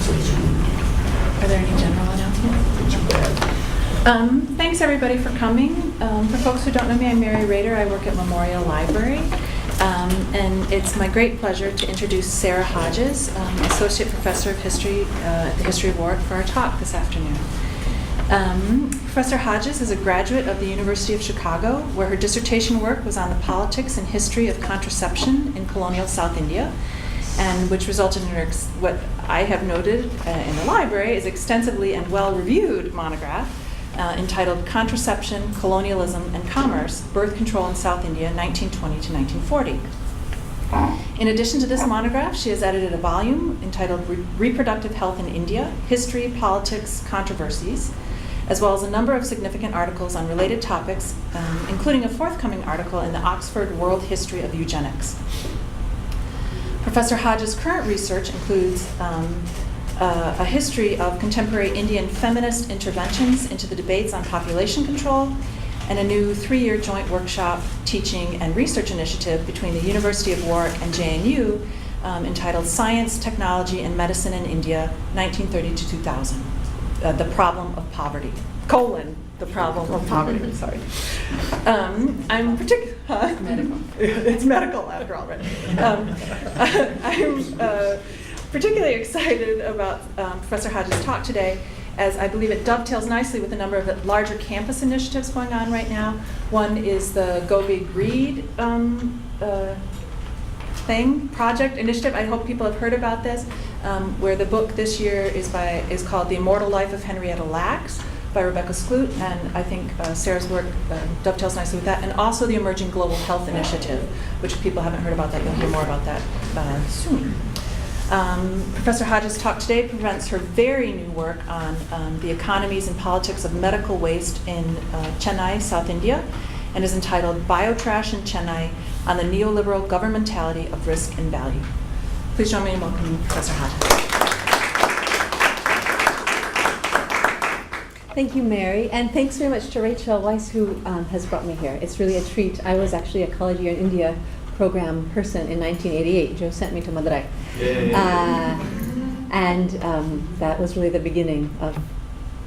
Are there any general announcements? Thanks everybody for coming. For folks who don't know me, I'm Mary Rader. I work at Memorial Library. And it's my great pleasure to introduce Sarah Hodges, Associate Professor of History at the History of Warwick, for our talk this afternoon. Professor Hodges is a graduate of the University of Chicago, where her dissertation work was on the politics and history of contraception in colonial South India, and which resulted in her, what I have noted in the library is extensively and well-reviewed monograph entitled Contraception, Colonialism, and Commerce, Birth Control in South India, 1920 to 1940. In addition to this monograph, she has edited a volume entitled Reproductive Health in India, History, Politics, Controversies, as well as a number of significant articles on related topics, including a forthcoming article in the Oxford World History of Eugenics. Professor Hodges' current research includes a history of contemporary Indian feminist interventions into the debates on population control, and a new 3-year joint workshop, teaching, and research initiative between the University of Warwick and JNU entitled Science, Technology, and Medicine in India, 1930 to 2000. The Problem of Poverty, the Problem of Poverty, sorry. I'm particularly, medical. It's medical after all, right? I'm particularly excited about Professor Hodges' talk today, as I believe it dovetails nicely with a number of the larger campus initiatives going on right now. One is the Go Big Read project initiative. I hope people have heard about this, where the book this year is called The Immortal Life of Henrietta Lacks by Rebecca Skloot, and I think Sarah's work dovetails nicely with that, and also the Emerging Global Health Initiative, which if people haven't heard about that, you'll hear more about that soon. Professor Hodges' talk today presents her very new work on the economies and politics of medical waste in Chennai, South India, and is entitled Biotrash in Chennai on the Neoliberal Governmentality of Risk and Value. Please join me in welcoming Professor Hodges. Thank you, Mary, and thanks very much to Rachel Weiss, who has brought me here. It's really a treat. I was actually a College Year in India program person in 1988. Joe sent me to Madurai. And that was really the beginning of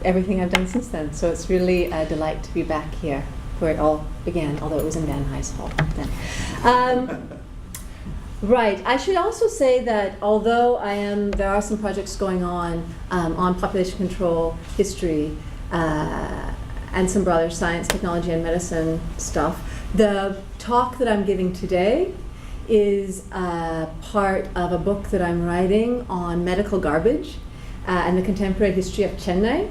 everything I've done since then. So it's really a delight to be back here, where it all began, although it was in Van Nuys Hall then. Right. I should also say that although there are some projects going on population control, history, and some broader science, technology, and medicine stuff, the talk that I'm giving today is part of a book that I'm writing on medical garbage and the contemporary history of Chennai.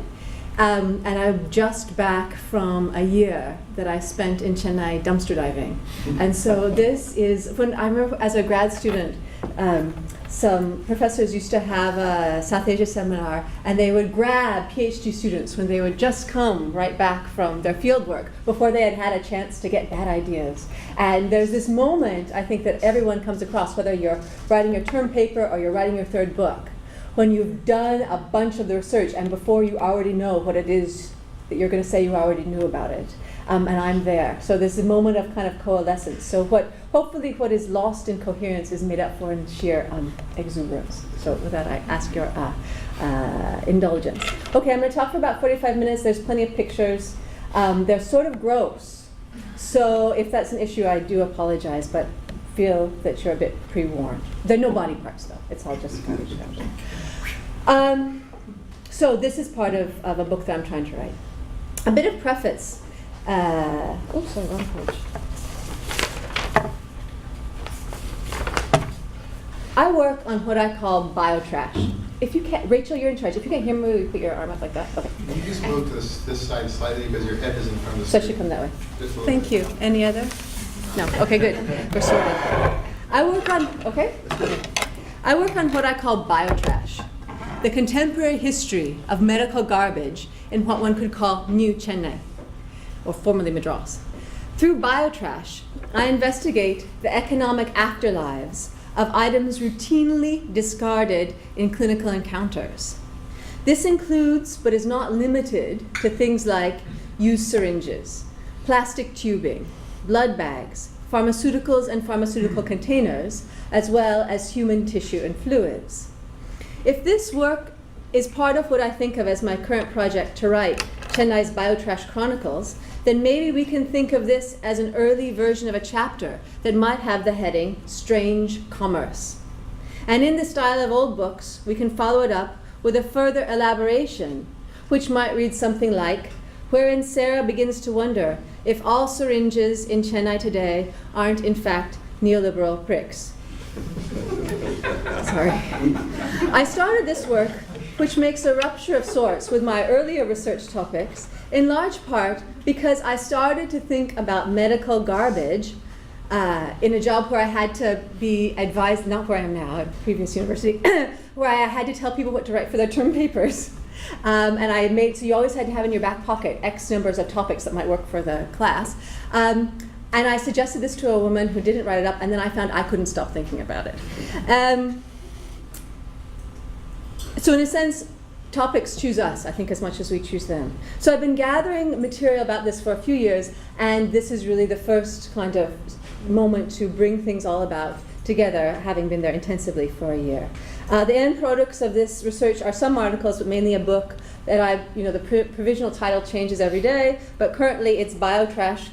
And I'm just back from a year that I spent in Chennai dumpster diving. And so this is, when I remember as a grad student, some professors used to have a South Asia seminar, and they would grab PhD students when they would just come right back from their field work before they had had a chance to get bad ideas. And there's this moment, I think, that everyone comes across, whether you're writing your term paper or you're writing your third book, when you've done a bunch of the research and before you already know what it is that you're going to say you already knew about it. And I'm there. So there's a moment of kind of coalescence. So hopefully what is lost in coherence is made up for in sheer exuberance. So with that, I ask your indulgence. Okay, I'm going to talk for about 45 minutes. There's plenty of pictures. They're sort of gross. So if that's an issue, I do apologize, but feel that you're a bit pre-warned. There are no body parts, though. It's all just garbage. So this is part of a book that I'm trying to write. A bit of preface. Sorry, wrong page. I work on what I call biotrash. If you can't, Rachel, you're in charge. If you can't hear me, will you put your arm up like that? Okay. Can you just move to this side slightly because your head is in front of the So I screen? should come that way. Thank you. Any other? No. Okay, good. We're sorted. I work on what I call biotrash, the contemporary history of medical garbage in what one could call New Chennai, or formerly Madras. Through biotrash, I investigate the economic afterlives of items routinely discarded in clinical encounters. This includes, but is not limited to, things like used syringes, plastic tubing, blood bags, pharmaceuticals and pharmaceutical containers, as well as human tissue and fluids. If this work is part of what I think of as my current project to write Chennai's Biotrash Chronicles, then maybe we can think of this as an early version of a chapter that might have the heading Strange Commerce. And in the style of old books, we can follow it up with a further elaboration, which might read something like, wherein Sarah begins to wonder if all syringes in Chennai today aren't in fact neoliberal pricks. Sorry. I started this work, which makes a rupture of sorts with my earlier research topics, in large part because I started to think about medical garbage in a job where I had to be advised, not where I am now, at previous university, where I had to tell people what to write for their term papers. And I made, so you always had to have in your back pocket X numbers of topics that might work for the class. And I suggested this to a woman who didn't write it up, and then I found I couldn't stop thinking about it. So in a sense, topics choose us, I think, as much as we choose them. So I've been gathering material about this for a few years, and this is really the first kind of moment to bring things all about together, having been there intensively for a year. The end products of this research are some articles, but mainly a book that the provisional title changes every day, but currently it's Biotrash: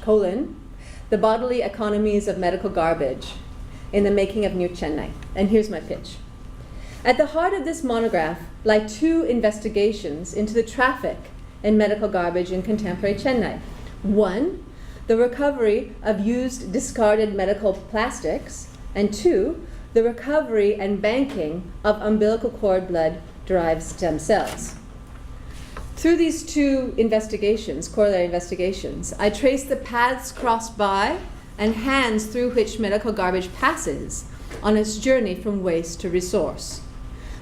The Bodily Economies of Medical Garbage in the Making of New Chennai. And here's my pitch. At the heart of this monograph lie two investigations into the traffic in medical garbage in contemporary Chennai. One, the recovery of used discarded medical plastics, and two, the recovery and banking of umbilical cord blood-derived stem cells. Through these two investigations, corollary investigations, I trace the paths crossed by and hands through which medical garbage passes on its journey from waste to resource.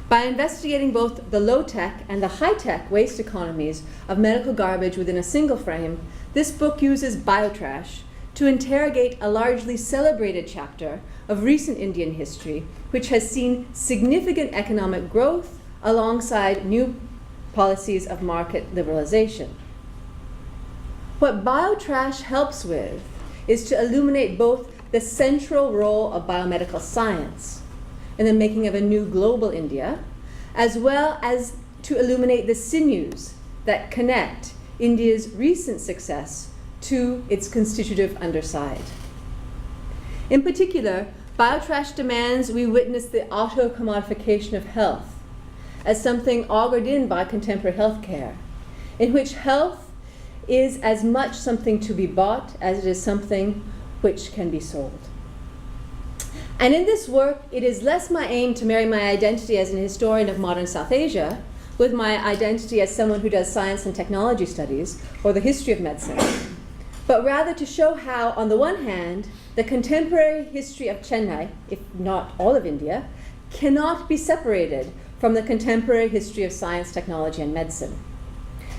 By investigating both the low-tech and the high-tech waste economies of medical garbage within a single frame, this book uses Biotrash to interrogate a largely celebrated chapter of recent Indian history, which has seen significant economic growth alongside new policies of market liberalization. What Biotrash helps with is to illuminate both the central role of biomedical science in the making of a new global India, as well as to illuminate the sinews that connect India's recent success to its constitutive underside. In particular, Biotrash demands we witness the auto-commodification of health as something augured in by contemporary healthcare, in which health is as much something to be bought as it is something which can be sold. And in this work, it is less my aim to marry my identity as an historian of modern South Asia with my identity as someone who does science and technology studies or the history of medicine, but rather to show how, on the one hand, the contemporary history of Chennai, if not all of India, cannot be separated from the contemporary history of science, technology, and medicine.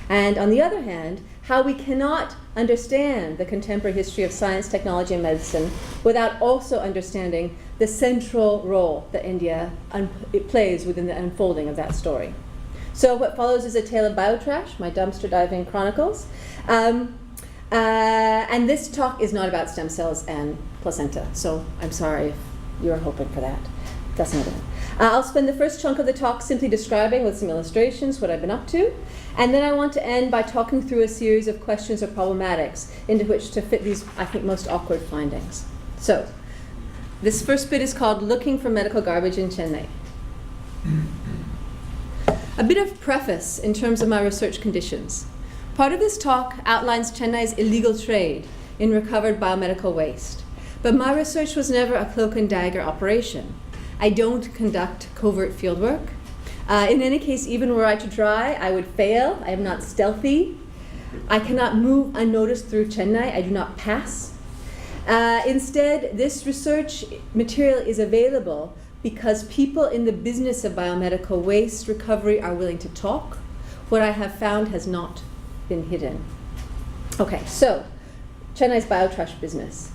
And on the other hand, how we cannot understand the contemporary history of science, technology, and medicine without also understanding the central role that India plays within the unfolding of that story. So what follows is a tale of Biotrash, my dumpster diving chronicles. And this talk is not about stem cells and placenta, so I'm sorry if you were hoping for that. That's not it. I'll spend the first chunk of the talk simply describing with some illustrations what I've been up to, and then I want to end by talking through a series of questions or problematics into which to fit these, I think, most awkward findings. So, this first bit is called Looking for Medical Garbage in Chennai. A bit of preface in terms of my research conditions. Part of this talk outlines Chennai's illegal trade in recovered biomedical waste, but my research was never a cloak and dagger operation. I don't conduct covert fieldwork. In any case, even were I to try, I would fail. I am not stealthy. I cannot move unnoticed through Chennai. I do not pass. Instead, this research material is available because people in the business of biomedical waste recovery are willing to talk. What I have found has not been hidden. Okay, so Chennai's biotrash business.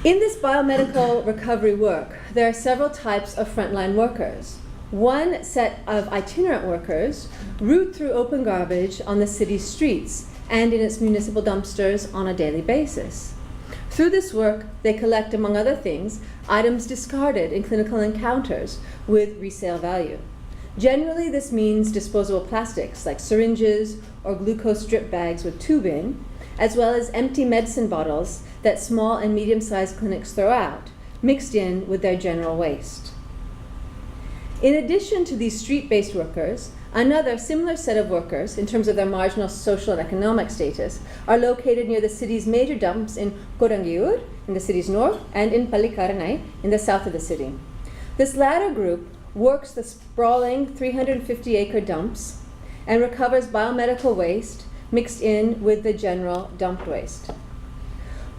In this biomedical recovery work, there are several types of frontline workers. One set of itinerant workers route through open garbage on the city's streets and in its municipal dumpsters on a daily basis. Through this work, they collect, among other things, items discarded in clinical encounters with resale value. Generally, this means disposable plastics like syringes or glucose drip bags with tubing, as well as empty medicine bottles that small and medium-sized clinics throw out, mixed in with their general waste. In addition to these street-based workers, another similar set of workers, in terms of their marginal social and economic status, are located near the city's major dumps in Korangiur, in the city's north, and in Pallikaranai, in the south of the city. This latter group works the sprawling 350-acre dumps and recovers biomedical waste mixed in with the general dumped waste.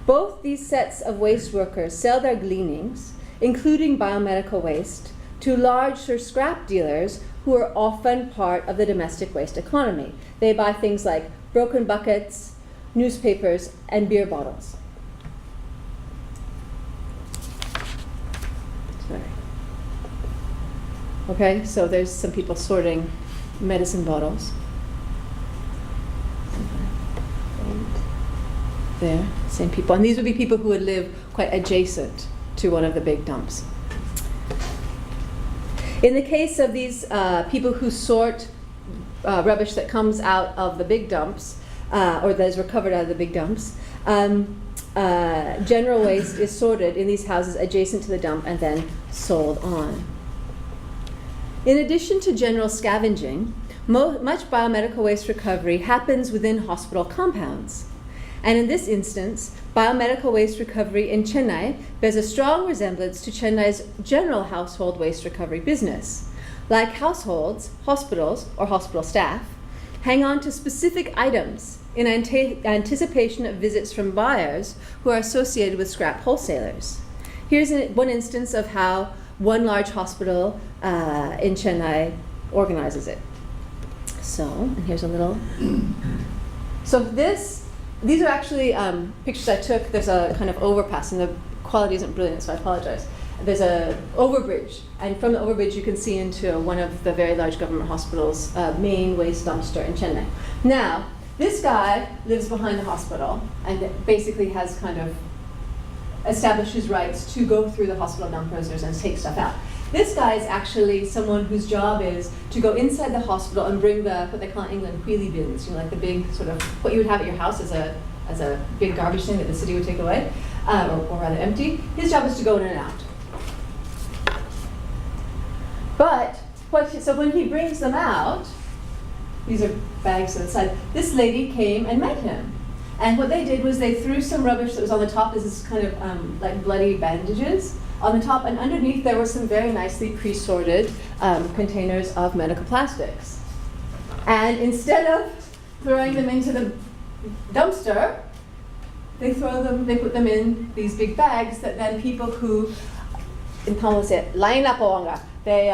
Both these sets of waste workers sell their gleanings, including biomedical waste, to large scrap dealers who are often part of the domestic waste economy. They buy things like broken buckets, newspapers, and beer bottles. Sorry. Okay, so there's some people sorting medicine bottles. There, same people. And these would be people who would live quite adjacent to one of the big dumps. In the case of these people who sort rubbish that comes out of the big dumps, or that is recovered out of the big dumps, general waste is sorted in these houses adjacent to the dump and then sold on. In addition to general scavenging, much biomedical waste recovery happens within hospital compounds. And in this instance, biomedical waste recovery in Chennai bears a strong resemblance to Chennai's general household waste recovery business. Like households, hospitals, or hospital staff hang on to specific items in anticipation of visits from buyers who are associated with scrap wholesalers. Here's one instance of how one large hospital in Chennai organizes it. So, and here's a little. So these are actually pictures I took. There's a kind of overpass, and the quality isn't brilliant, so I apologize. There's a overbridge, and from the overbridge you can see into one of the very large government hospitals' main waste dumpster in Chennai. Now, this guy lives behind the hospital and basically has kind of established his rights to go through the hospital dumpers and take stuff out. This guy is actually someone whose job is to go inside the hospital and bring the, what they call in England, wheelie bins, you know, like the big sort of, what you would have at your house as a big garbage thing that the city would take away, or rather empty. His job is to go in and out. But, so when he brings them out, these are bags on the side, this lady came and met him. And what they did was they threw some rubbish that was on the top, this is kind of like bloody bandages, on the top, and underneath there were some very nicely pre-sorted containers of medical plastics. And instead of throwing them into the dumpster, they put them in these big bags that then people who, in Tamil say, line up along, they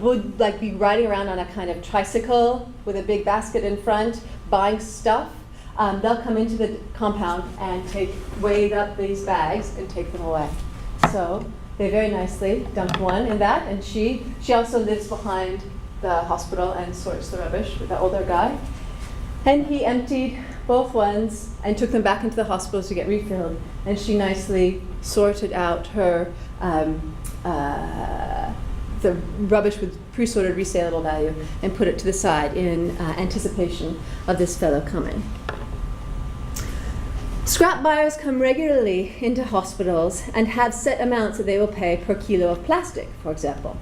would like be riding around on a kind of tricycle with a big basket in front, buying stuff. They'll come into the compound and weigh up these bags and take them away. So they very nicely dumped one in that, and she also lives behind the hospital and sorts the rubbish with the older guy. And he emptied both ones and took them back into the hospital to get refilled. And she nicely sorted out her the rubbish with pre-sorted resaleable value and put it to the side in anticipation of this fellow coming. Scrap buyers come regularly into hospitals and have set amounts that they will pay per kilo of plastic, for example.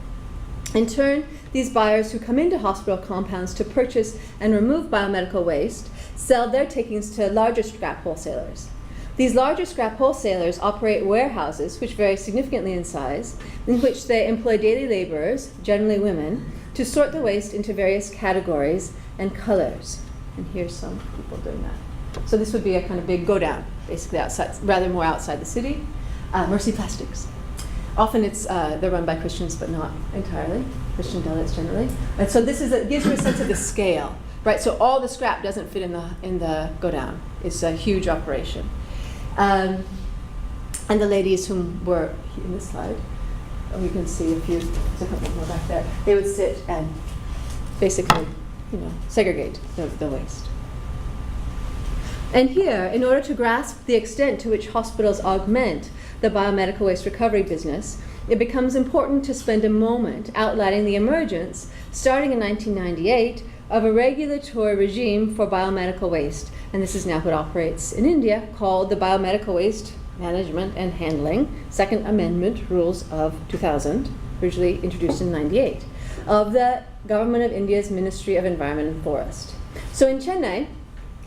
In turn, these buyers who come into hospital compounds to purchase and remove biomedical waste sell their takings to larger scrap wholesalers. These larger scrap wholesalers operate warehouses, which vary significantly in size, in which they employ daily laborers, generally women, to sort the waste into various categories and colors. And here's some people doing that. So this would be a kind of big go-down, basically outside, rather more outside the city. Mercy Plastics. Often they're run by Christians, but not entirely. Christian delegates generally. And so it gives you a sense of the scale, right? So all the scrap doesn't fit in the go-down. It's a huge operation. And the ladies whom were in this slide, you can see there's a couple more back there. They would sit and basically, segregate the waste. And here, in order to grasp the extent to which hospitals augment the biomedical waste recovery business, it becomes important to spend a moment outlining the emergence, starting in 1998, of a regulatory regime for biomedical waste. And this is now what operates in India, called the Biomedical Waste Management and Handling Second Amendment Rules of 2000, originally introduced in 98, of the Government of India's Ministry of Environment and Forest. So in Chennai,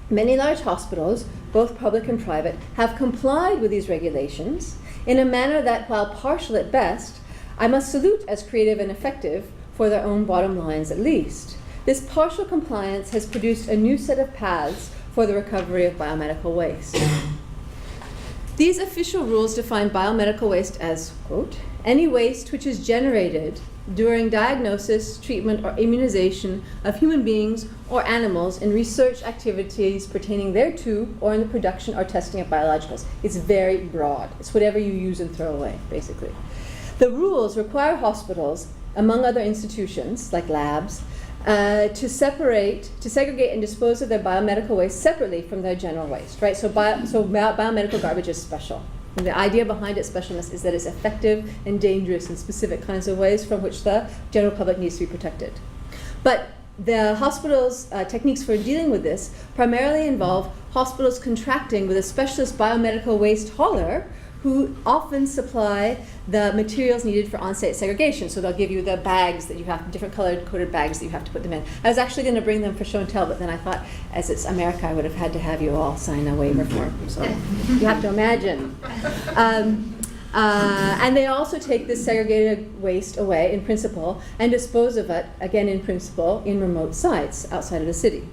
many large hospitals, both public and private, have complied with these regulations in a manner that, while partial at best, I must salute as creative and effective for their own bottom lines at least. This partial compliance has produced a new set of paths for the recovery of biomedical waste. These official rules define biomedical waste as, quote, any waste which is generated during diagnosis, treatment, or immunization of human beings or animals in research activities pertaining thereto, or in the production or testing of biologicals. It's very broad. It's whatever you use and throw away, basically. The rules require hospitals, among other institutions, like labs, to segregate and dispose of their biomedical waste separately from their general waste, right? So biomedical garbage is special. And the idea behind its specialness is that it's effective and dangerous in specific kinds of ways from which the general public needs to be protected. But the hospital's techniques for dealing with this primarily involve hospitals contracting with a specialist biomedical waste hauler who often supply the materials needed for on-site segregation. So they'll give you the bags that you have, different colored coded bags that you have to put them in. I was actually going to bring them for show and tell, but then I thought, as it's America, I would have had to have you all sign a waiver form. So you have to imagine. And they also take this segregated waste away in principle and dispose of it, again in principle, in remote sites outside of the city.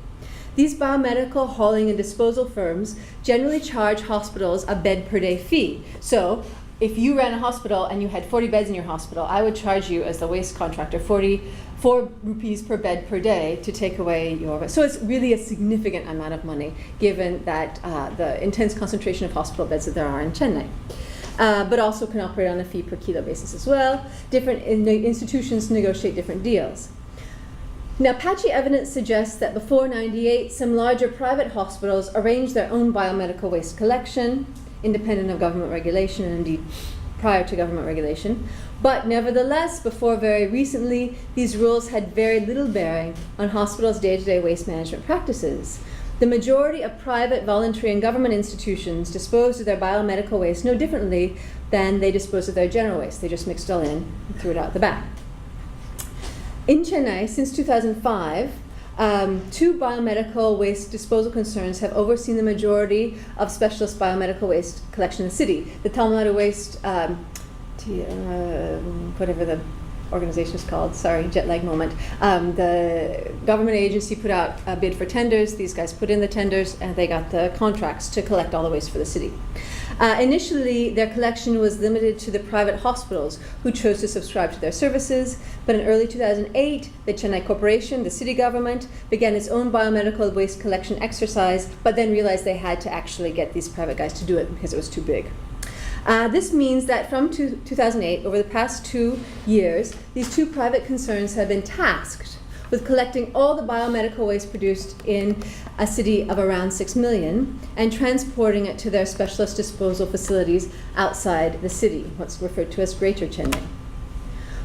These biomedical hauling and disposal firms generally charge hospitals a bed per day fee. So if you ran a hospital and you had 40 beds in your hospital, I would charge you as the waste contractor 44 rupees per bed per day to take away your waste. So it's really a significant amount of money given that the intense concentration of hospital beds that there are in Chennai. But also can operate on a fee per kilo basis as well. Different institutions negotiate different deals. Now, patchy evidence suggests that before '98, some larger private hospitals arranged their own biomedical waste collection, independent of government regulation and indeed prior to government regulation. But nevertheless, before very recently, these rules had very little bearing on hospitals' day-to-day waste management practices. The majority of private, voluntary, and government institutions disposed of their biomedical waste no differently than they disposed of their general waste. They just mixed it all in and threw it out the back. In Chennai, since 2005, two biomedical waste disposal concerns have overseen the majority of specialist biomedical waste collection in the city. The Tamil Nadu Waste, whatever the organization is called, sorry, jet lag moment. The government agency put out a bid for tenders. These guys put in the tenders and they got the contracts to collect all the waste for the city. Initially, their collection was limited to the private hospitals who chose to subscribe to their services, but in early 2008, the Chennai Corporation, the city government, began its own biomedical waste collection exercise, but then realized they had to actually get these private guys to do it because it was too big. This means that from 2008, over the past 2 years, these two private concerns have been tasked with collecting all the biomedical waste produced in a city of around 6 million and transporting it to their specialist disposal facilities outside the city, what's referred to as Greater Chennai.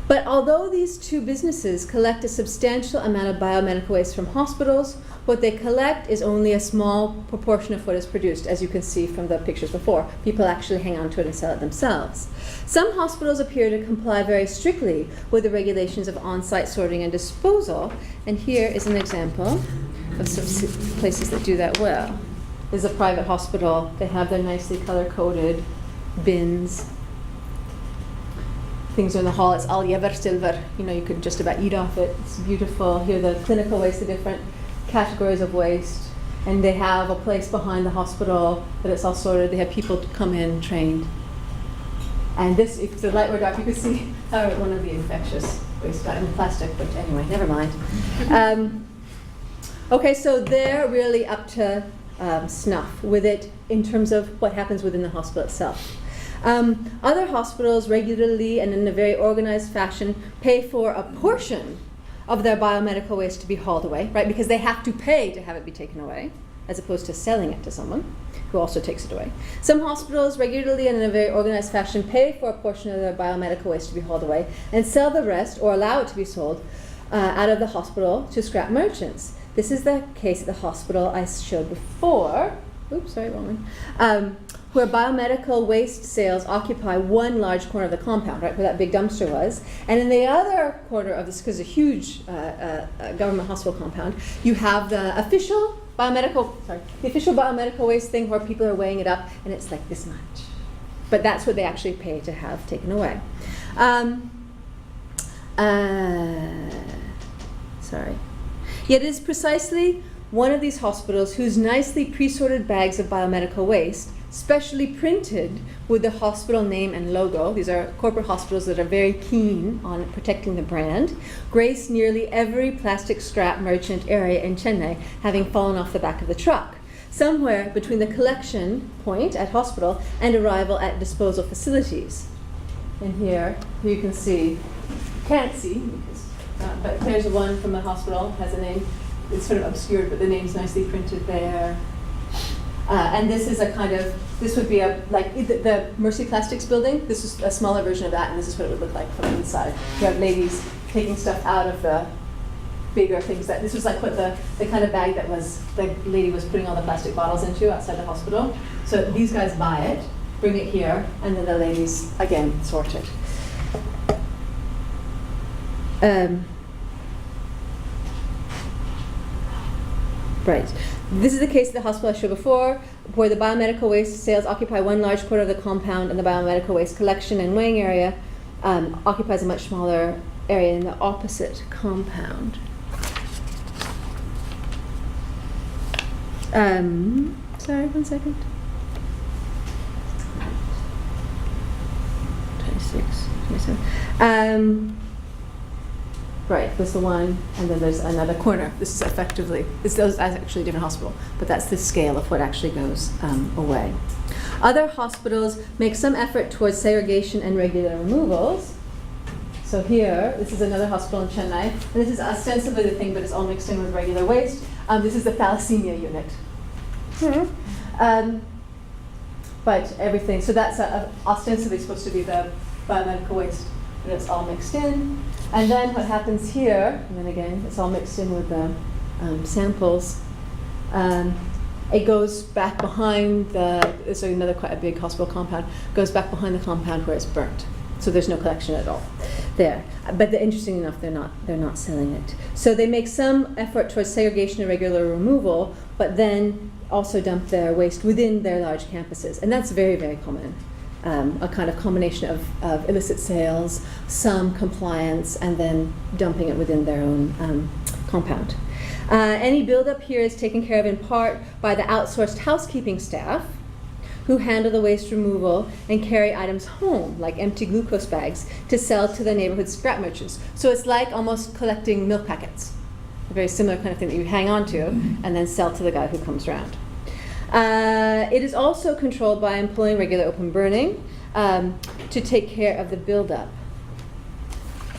But although these two businesses collect a substantial amount of biomedical waste from hospitals, what they collect is only a small proportion of what is produced, as you can see from the pictures before. People actually hang on to it and sell it themselves. Some hospitals appear to comply very strictly with the regulations of on-site sorting and disposal, and here is an example of some places that do that well. This is a private hospital. They have their nicely color-coded bins. Things are in the hall. It's all silver. You know, you could just about eat off it. It's beautiful. Here, the clinical waste, the different categories of waste, and they have a place behind the hospital that it's all sorted. They have people to come in trained. And this, if the light were dark, you could see one of the infectious waste got in plastic, but anyway, never mind. Okay, so they're really up to snuff with it in terms of what happens within the hospital itself. Other hospitals regularly and in a very organized fashion pay for a portion of their biomedical waste to be hauled away, right? Because they have to pay to have it be taken away. as opposed to selling it to someone who also takes it away. Some hospitals regularly and in a very organized fashion pay for a portion of their biomedical waste to be hauled away and sell the rest or allow it to be sold out of the hospital to scrap merchants. This is the case at the hospital I showed before. Oops, sorry, wrong one. Where biomedical waste sales occupy one large corner of the compound, right, where that big dumpster was. And in the other corner of this, because it's a huge government hospital compound, you have the official biomedical waste thing where people are weighing it up, and it's like this much. But that's what they actually pay to have taken away. Sorry. Yet it is precisely one of these hospitals whose nicely pre-sorted bags of biomedical waste, specially printed with the hospital name and logo, these are corporate hospitals that are very keen on protecting the brand, grace nearly every plastic scrap merchant area in Chennai, having fallen off the back of the truck, somewhere between the collection point at hospital and arrival at disposal facilities. And here you can see, can't see, because, but here's one from the hospital, has a name. It's sort of obscured, but the name's nicely printed there. And this is a kind of, this would be like the Mercy Plastics building. This is a smaller version of that, and this is what it would look like from the inside. You have ladies taking stuff out of the bigger things. This was like what the kind of bag that was, the lady was putting all the plastic bottles into outside the hospital. So these guys buy it, bring it here, and then the ladies, again, sort it. Right. This is the case of the hospital I showed before, where the biomedical waste sales occupy one large quarter of the compound, and the biomedical waste collection and weighing area occupies a much smaller area in the opposite compound. Sorry, 1 second. 26, 27. Right, there's the one, and then there's another corner. This is effectively, that's actually a different hospital, but that's the scale of what actually goes away. Other hospitals make some effort towards segregation and regular removals. So here, this is another hospital in Chennai, and this is ostensibly the thing, but it's all mixed in with regular waste. This is the thalassemia unit. But everything, so that's ostensibly supposed to be the biomedical waste, but it's all mixed in. And then what happens here, and then again, it's all mixed in with the samples. It goes back behind so another quite a big hospital compound, goes back behind the compound where it's burnt. So there's no collection at all there. But interesting enough, they're not selling it. So they make some effort towards segregation and regular removal, but then also dump their waste within their large campuses. And that's very, very common. A kind of combination of illicit sales, some compliance, and then dumping it within their own compound. Any buildup here is taken care of in part by the outsourced housekeeping staff who handle the waste removal and carry items home, like empty glucose bags, to sell to the neighborhood scrap merchants. So it's like almost collecting milk packets, a very similar kind of thing that you hang on to and then sell to the guy who comes around. It is also controlled by employing regular open burning to take care of the buildup.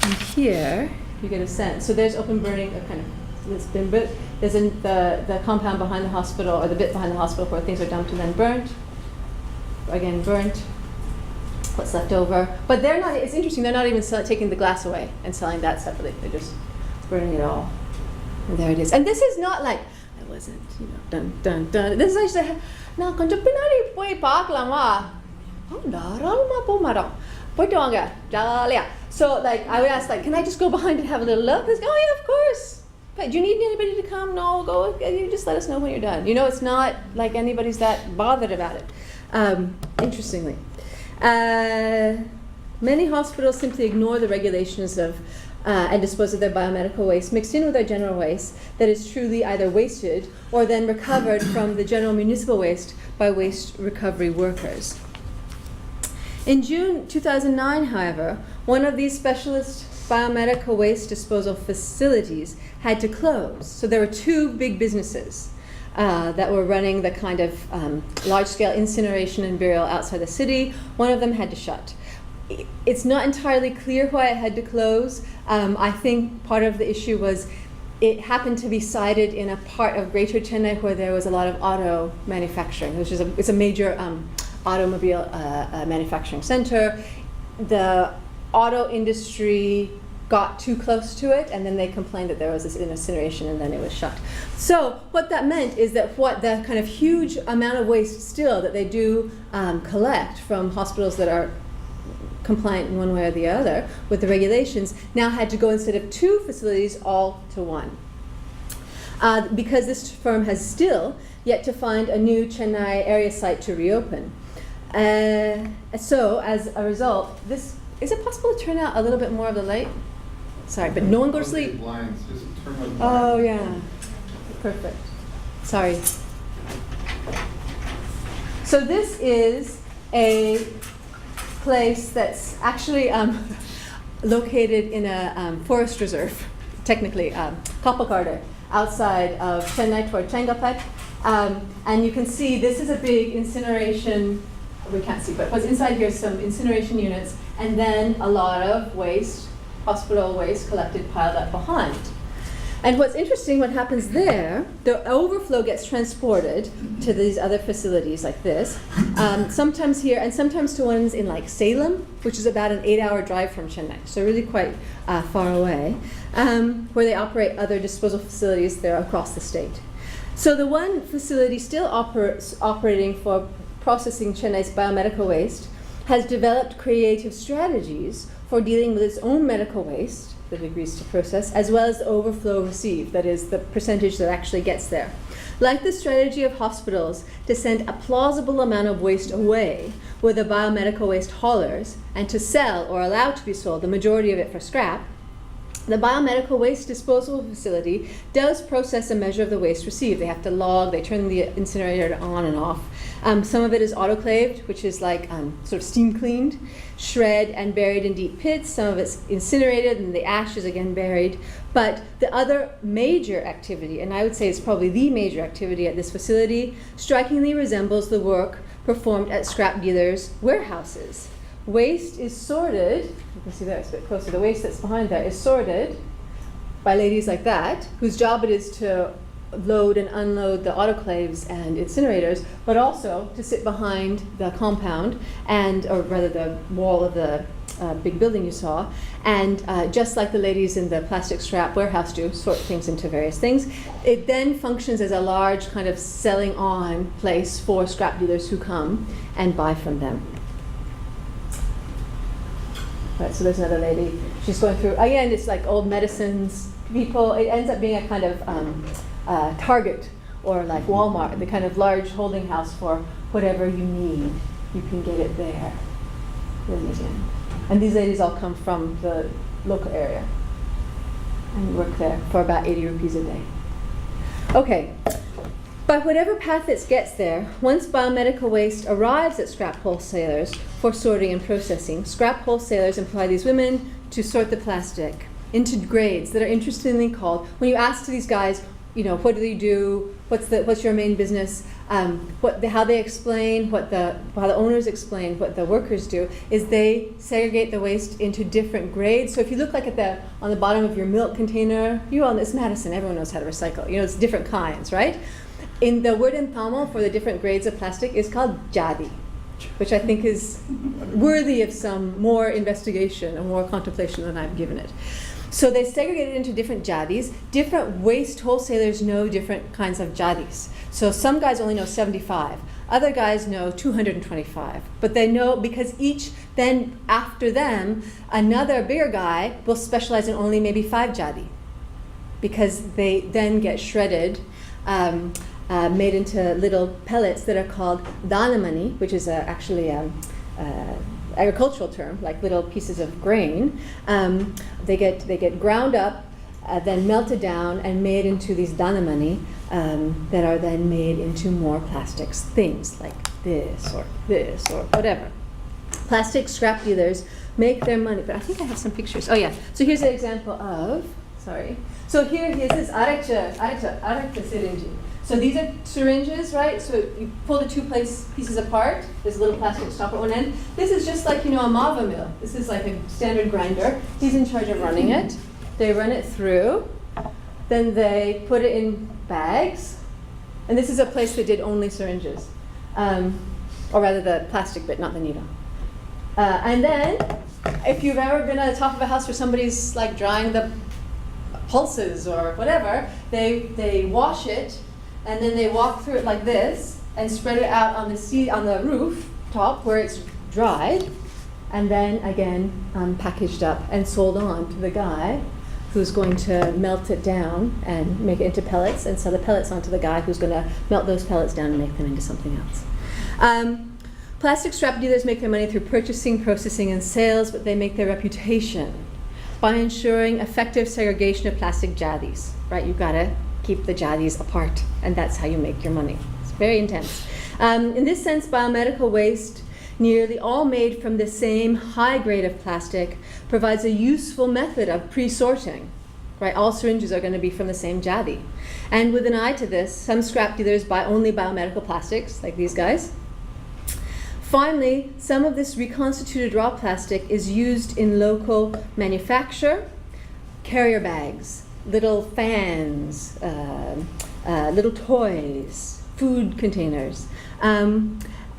And here you get a sense. So there's open burning, it's been built. There's the compound behind the hospital, or the bit behind the hospital where things are dumped and then burnt. Again, burnt. What's left over? But they're not. It's interesting. They're not even taking the glass away and selling that separately. They're just burning it all. And there it is. And this is not like. Wasn't, dun dun dun. This is actually now konja pinari poi paaklamma. Oh, daralma po maro. Poitonga jaliya. So like I would ask, like, can I just go behind and have a little look? They go, oh yeah, of course. But do you need anybody to come? No, go. You just let us know when you're done. It's not like anybody's that bothered about it. Interestingly, many hospitals simply ignore the regulations of and dispose of their biomedical waste mixed in with our general waste that is truly either wasted or then recovered from the general municipal waste by waste recovery workers. In June 2009, however, one of these specialist biomedical waste disposal facilities had to close. So there were two big businesses that were running the kind of large-scale incineration and burial outside the city. One of them had to shut. It's not entirely clear why it had to close. I think part of the issue was it happened to be sited in a part of Greater Chennai where there was a lot of auto manufacturing, which is it's a major automobile manufacturing center. The auto industry got too close to it, and then they complained that there was this incineration, and then it was shut. So what that meant is that what the kind of huge amount of waste still that they do collect from hospitals that are compliant in one way or the other with the regulations now had to go, instead of 2 facilities, all to 1. Because this firm has still yet to find a new Chennai area site to reopen. So as a result, is it possible to turn out a little bit more of the light? Sorry, but no one go to sleep. Blinds. Just turn the blinds. Oh yeah, perfect. Sorry. So this is a place that's actually located in a forest reserve, technically, Kappakardu, outside of Chennai toward Chengalpet. And you can see this is a big incineration, we can't see, but what's inside here is some incineration units, and then a lot of waste, hospital waste collected, piled up behind. And what's interesting, what happens there, the overflow gets transported to these other facilities like this, sometimes here and sometimes to ones in like Salem, which is about an 8-hour drive from Chennai, so really quite far away, where they operate other disposal facilities there across the state. So the one facility still operating for processing Chennai's biomedical waste has developed creative strategies for dealing with its own medical waste that it agrees to process, as well as the overflow received, that is the percentage that actually gets there. Like the strategy of hospitals to send a plausible amount of waste away with the biomedical waste haulers and to sell or allow to be sold the majority of it for scrap, the biomedical waste disposal facility does process a measure of the waste received. They have to log, they turn the incinerator on and off. Some of it is autoclaved, which is like sort of steam cleaned, shred and buried in deep pits. Some of it's incinerated and the ash is again buried. But the other major activity, and I would say it's probably the major activity at this facility, strikingly resembles the work performed at scrap dealers' warehouses. Waste is sorted, you can see that it's a bit closer, the waste that's behind there is sorted by ladies like that, whose job it is to load and unload the autoclaves and incinerators, but also to sit behind the compound, and, or rather the wall of the big building you saw, and just like the ladies in the plastic scrap warehouse do, sort things into various things. It then functions as a large kind of selling on place for scrap dealers who come and buy from them. Right, so there's another lady. She's going through, again, it's like old medicines, people. It ends up being a kind of Target or like Walmart, the kind of large holding house for whatever you need. You can get it there. And these ladies all come from the local area and work there for about 80 rupees a day. Okay. By whatever path it gets there, once biomedical waste arrives at scrap wholesalers for sorting and processing, scrap wholesalers employ these women to sort the plastic into grades that are interestingly called, when you ask to these guys, you know, what do they do, what's your main business, how they explain, how the owners explain what the workers do, is they segregate the waste into different grades. So if you look like on the bottom of your milk container, it's Madison, everyone knows how to recycle, it's different kinds, right? In the word in Tamil for the different grades of plastic is called jadi, which I think is worthy of some more investigation and more contemplation than I've given it. So they segregate it into different jadis. Different waste wholesalers know different kinds of jadis. So some guys only know 75. Other guys know 225. But they know because each, then after them, another bigger guy will specialize in only maybe 5 jadi, because they then get shredded, made into little pellets that are called danamani, which is actually agricultural term, like little pieces of grain. They get ground up, then melted down and made into these danamani that are then made into more plastics, things like this or whatever. Plastic scrap dealers make their money, but I think I have some pictures. Oh yeah, so here's an example of, so here is arakcha syringe. So these are syringes, right? So you pull the two pieces apart. There's a little plastic stop at one end. This is just like, a mava mill. This is like a standard grinder. He's in charge of running it. They run it through. then they put it in bags. And this is a place that did only syringes, or rather the plastic bit, not the needle. And then, if you've ever been at the top of a house where somebody's like drying the pulses or whatever, they wash it, and then they walk through it like this and spread it out on the roof top where it's dried, and then again packaged up and sold on to the guy who's going to melt it down and make it into pellets, and sell the pellets onto the guy who's going to melt those pellets down and make them into something else. Plastic scrap dealers make their money through purchasing, processing, and sales, but they make their reputation by ensuring effective segregation of plastic jadis, right? You've got to keep the jadis apart, and that's how you make your money. It's very intense. In this sense, biomedical waste, nearly all made from the same high grade of plastic, provides a useful method of pre-sorting, right? All syringes are going to be from the same jadi. And with an eye to this, some scrap dealers buy only biomedical plastics, like these guys. Finally, some of this reconstituted raw plastic is used in local manufacture, carrier bags, little fans, little toys, food containers.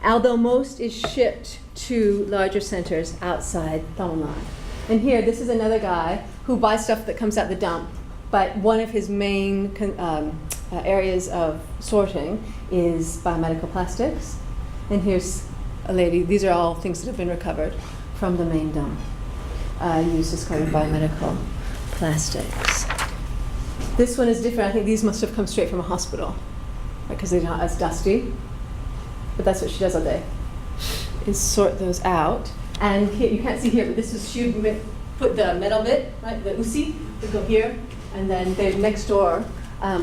Although most is shipped to larger centers outside Tamil Nadu. And here, this is another guy who buys stuff that comes out the dump, but one of his main areas of sorting is biomedical plastics. And here's a lady. These are all things that have been recovered from the main dump, used as kind of biomedical plastics. This one is different. I think these must have come straight from a hospital, because they're not as dusty. But that's what she does all day, is sort those out. And here, you can't see here, but this is, she would put the metal bit, right, the usi, would go here, and then they next door,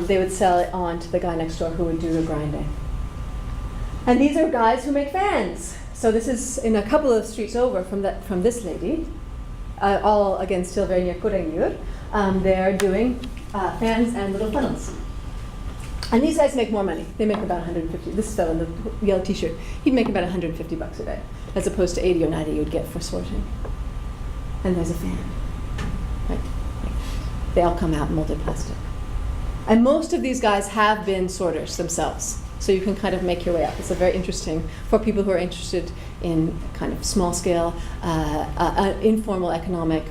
they would sell it on to the guy next door who would do the grinding. And these are guys who make fans. So this is in a couple of streets over from this lady, all again still very near Kurangiyur. They're doing fans and little funnels. And these guys make more money. They make about 150. This fellow in the yellow t-shirt, he'd make about 150 bucks a day, as opposed to 80 or 90 you'd get for sorting. And there's a fan, right? They all come out molded plastic. And most of these guys have been sorters themselves. So you can kind of make your way up. It's a very interesting, for people who are interested in kind of small scale, informal economic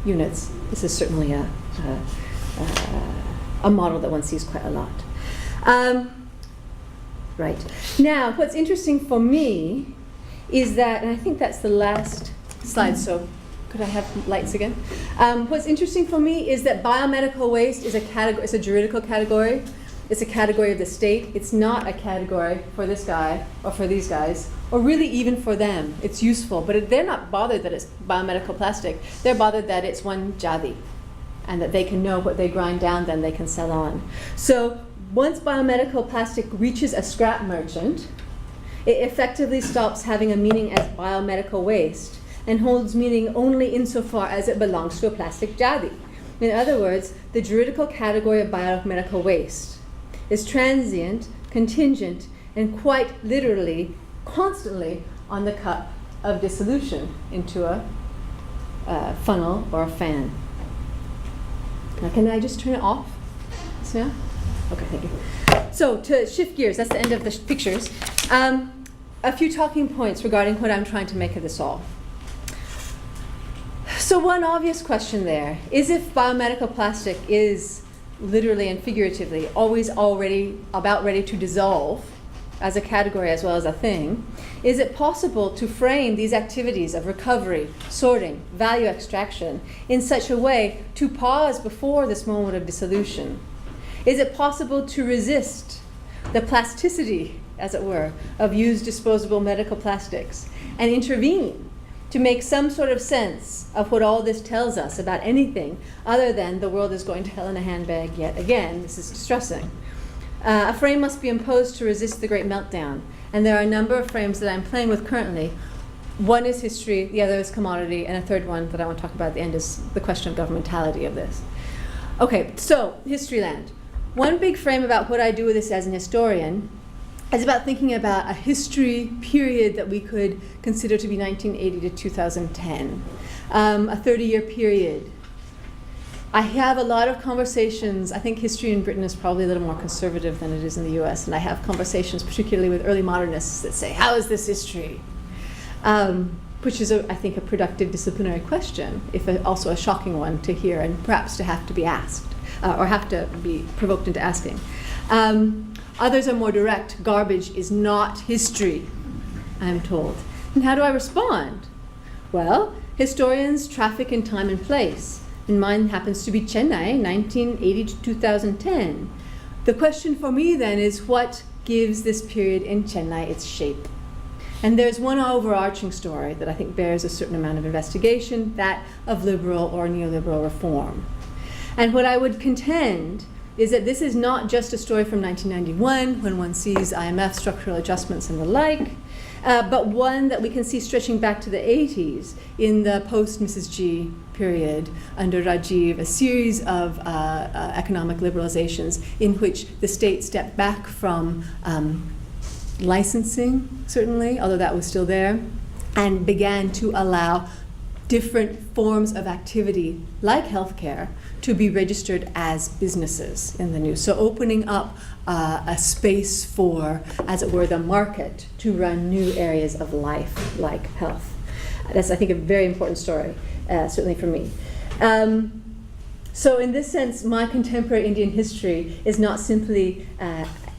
units, this is certainly a model that one sees quite a lot. Right. Now, what's interesting for me is that, and I think that's the last slide, so could I have lights again? What's interesting for me is that biomedical waste is a category, it's a juridical category. It's a category of the state. It's not a category for this guy or for these guys, or really even for them. It's useful, but they're not bothered that it's biomedical plastic. They're bothered that it's one jadi, and that they can know what they grind down, then they can sell on. So once biomedical plastic reaches a scrap merchant, it effectively stops having a meaning as biomedical waste and holds meaning only insofar as it belongs to a plastic jadi. In other words, the juridical category of biomedical waste is transient, contingent, and quite literally, constantly on the cup of dissolution into a funnel or a fan. Now, can I just turn it off? Yeah? Okay, thank you. So to shift gears, that's the end of the pictures. A few talking points regarding what I'm trying to make of this all. So one obvious question there is, if biomedical plastic is literally and figuratively always already about ready to dissolve as a category as well as a thing, is it possible to frame these activities of recovery, sorting, value extraction in such a way to pause before this moment of dissolution? Is it possible to resist the plasticity, as it were, of used disposable medical plastics and intervene to make some sort of sense of what all this tells us about anything other than the world is going to hell in a handbag yet again? This is distressing. A frame must be imposed to resist the great meltdown. And there are a number of frames that I'm playing with currently. One is history, the other is commodity, and a third one that I want to talk about at the end is the question of governmentality of this. Okay, so Historyland. One big frame about what I do with this as an historian is about thinking about a history period that we could consider to be 1980 to 2010, a 30-year period. I have a lot of conversations. I think history in Britain is probably a little more conservative than it is in the US, and I have conversations particularly with early modernists that say, how is this history? Which is, I think, a productive disciplinary question, if also a shocking one to hear and perhaps to have to be asked, or have to be provoked into asking. Others are more direct. Garbage is not history, I'm told. And how do I respond? Well, historians traffic in time and place. And mine happens to be Chennai, 1980 to 2010. The question for me then is, what gives this period in Chennai its shape? And there's one overarching story that I think bears a certain amount of investigation, that of liberal or neoliberal reform. And what I would contend is that this is not just a story from 1991, when one sees IMF structural adjustments and the like, but one that we can see stretching back to the 80s in the post-Mrs. G period under Rajiv, a series of economic liberalizations in which the state stepped back from licensing, certainly, although that was still there, and began to allow different forms of activity, like healthcare, to be registered as businesses in the new. So opening up a space for, as it were, the market to run new areas of life, like health. That's, I think, a very important story, certainly for me. So in this sense, my contemporary Indian history is not simply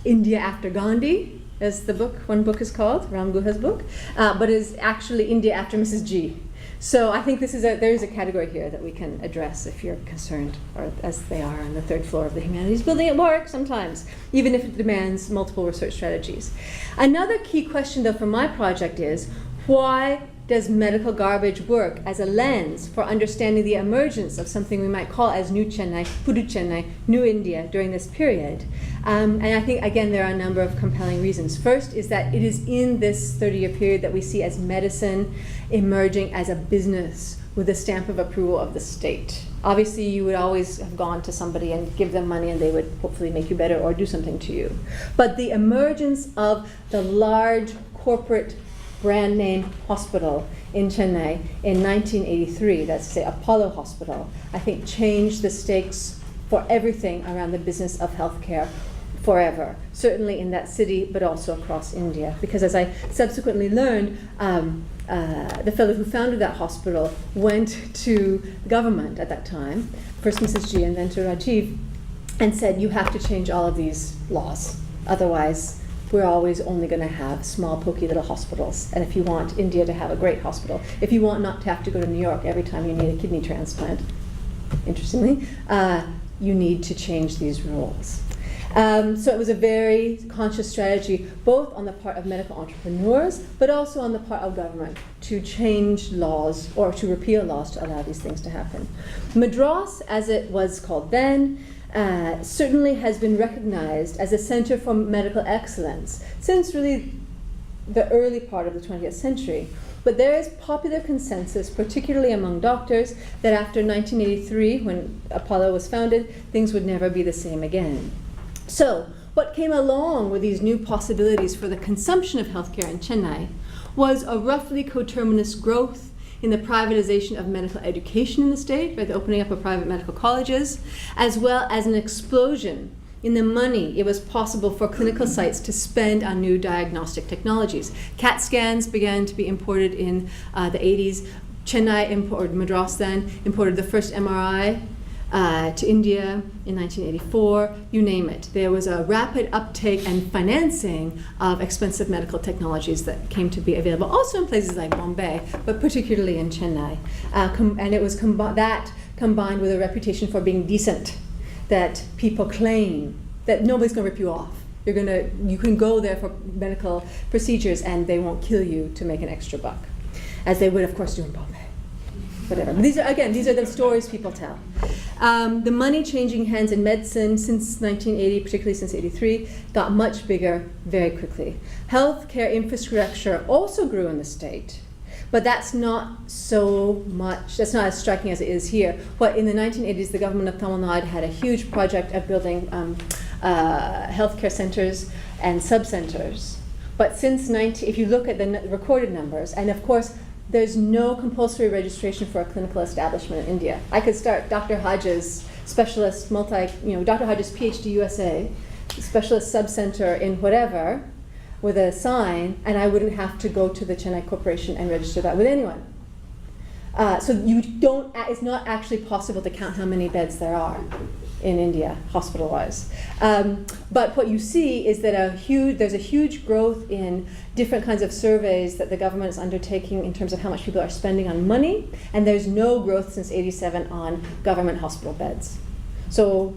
India after Gandhi, as one book is called, Ram Guha's book, but is actually India after Mrs. G. So I think there is a category here that we can address if you're concerned, or as they are on the third floor of the Humanities Building at Warwick sometimes, even if it demands multiple research strategies. Another key question, though, for my project is, why does medical garbage work as a lens for understanding the emergence of something we might call as New Chennai, Pudu Chennai, New India during this period? And I think, again, there are a number of compelling reasons. First is that it is in this 30-year period that we see as medicine emerging as a business with a stamp of approval of the state. Obviously, you would always have gone to somebody and give them money and they would hopefully make you better or do something to you. But the emergence of the large corporate brand name hospital in Chennai in 1983, that's to say Apollo Hospital, I think changed the stakes for everything around the business of healthcare forever, certainly in that city, but also across India. Because as I subsequently learned, the fellow who founded that hospital went to the government at that time, first Mrs. G and then to Rajiv, and said, you have to change all of these laws. Otherwise, we're always only going to have small, pokey little hospitals. And if you want India to have a great hospital, if you want not to have to go to New York every time you need a kidney transplant, interestingly, you need to change these rules. So it was a very conscious strategy, both on the part of medical entrepreneurs, but also on the part of government, to change laws or to repeal laws to allow these things to happen. Madras, as it was called then, certainly has been recognized as a center for medical excellence since really the early part of the 20th century. But there is popular consensus, particularly among doctors, that after 1983, when Apollo was founded, things would never be the same again. So what came along with these new possibilities for the consumption of healthcare in Chennai was a roughly coterminous growth in the privatization of medical education in the state by the opening up of private medical colleges, as well as an explosion in the money it was possible for clinical sites to spend on new diagnostic technologies. CAT scans began to be imported in the 80s. Madras then, imported the first MRI to India in 1984, you name it. There was a rapid uptake and financing of expensive medical technologies that came to be available, also in places like Bombay, but particularly in Chennai. And it was that combined with a reputation for being decent, that people claim that nobody's going to rip you off. You can go there for medical procedures and they won't kill you to make an extra buck, as they would, of course, do in Bombay. Whatever. These are the stories people tell. The money changing hands in medicine since 1980, particularly since 83, got much bigger very quickly. Healthcare infrastructure also grew in the state, but that's not that's not as striking as it is here. But in the 1980s, the government of Tamil Nadu had a huge project of building healthcare centers and sub-centers. But since if you look at the recorded numbers, and of course, there's no compulsory registration for a clinical establishment in India. I could start Dr. Hodges, specialist Dr. Hodges, PhD USA, specialist subcenter in whatever, with a sign, and I wouldn't have to go to the Chennai Corporation and register that with anyone. So it's not actually possible to count how many beds there are in India, hospital-wise. But what you see is that there's a huge growth in different kinds of surveys that the government is undertaking in terms of how much people are spending on money, and there's no growth since '87 on government hospital beds. So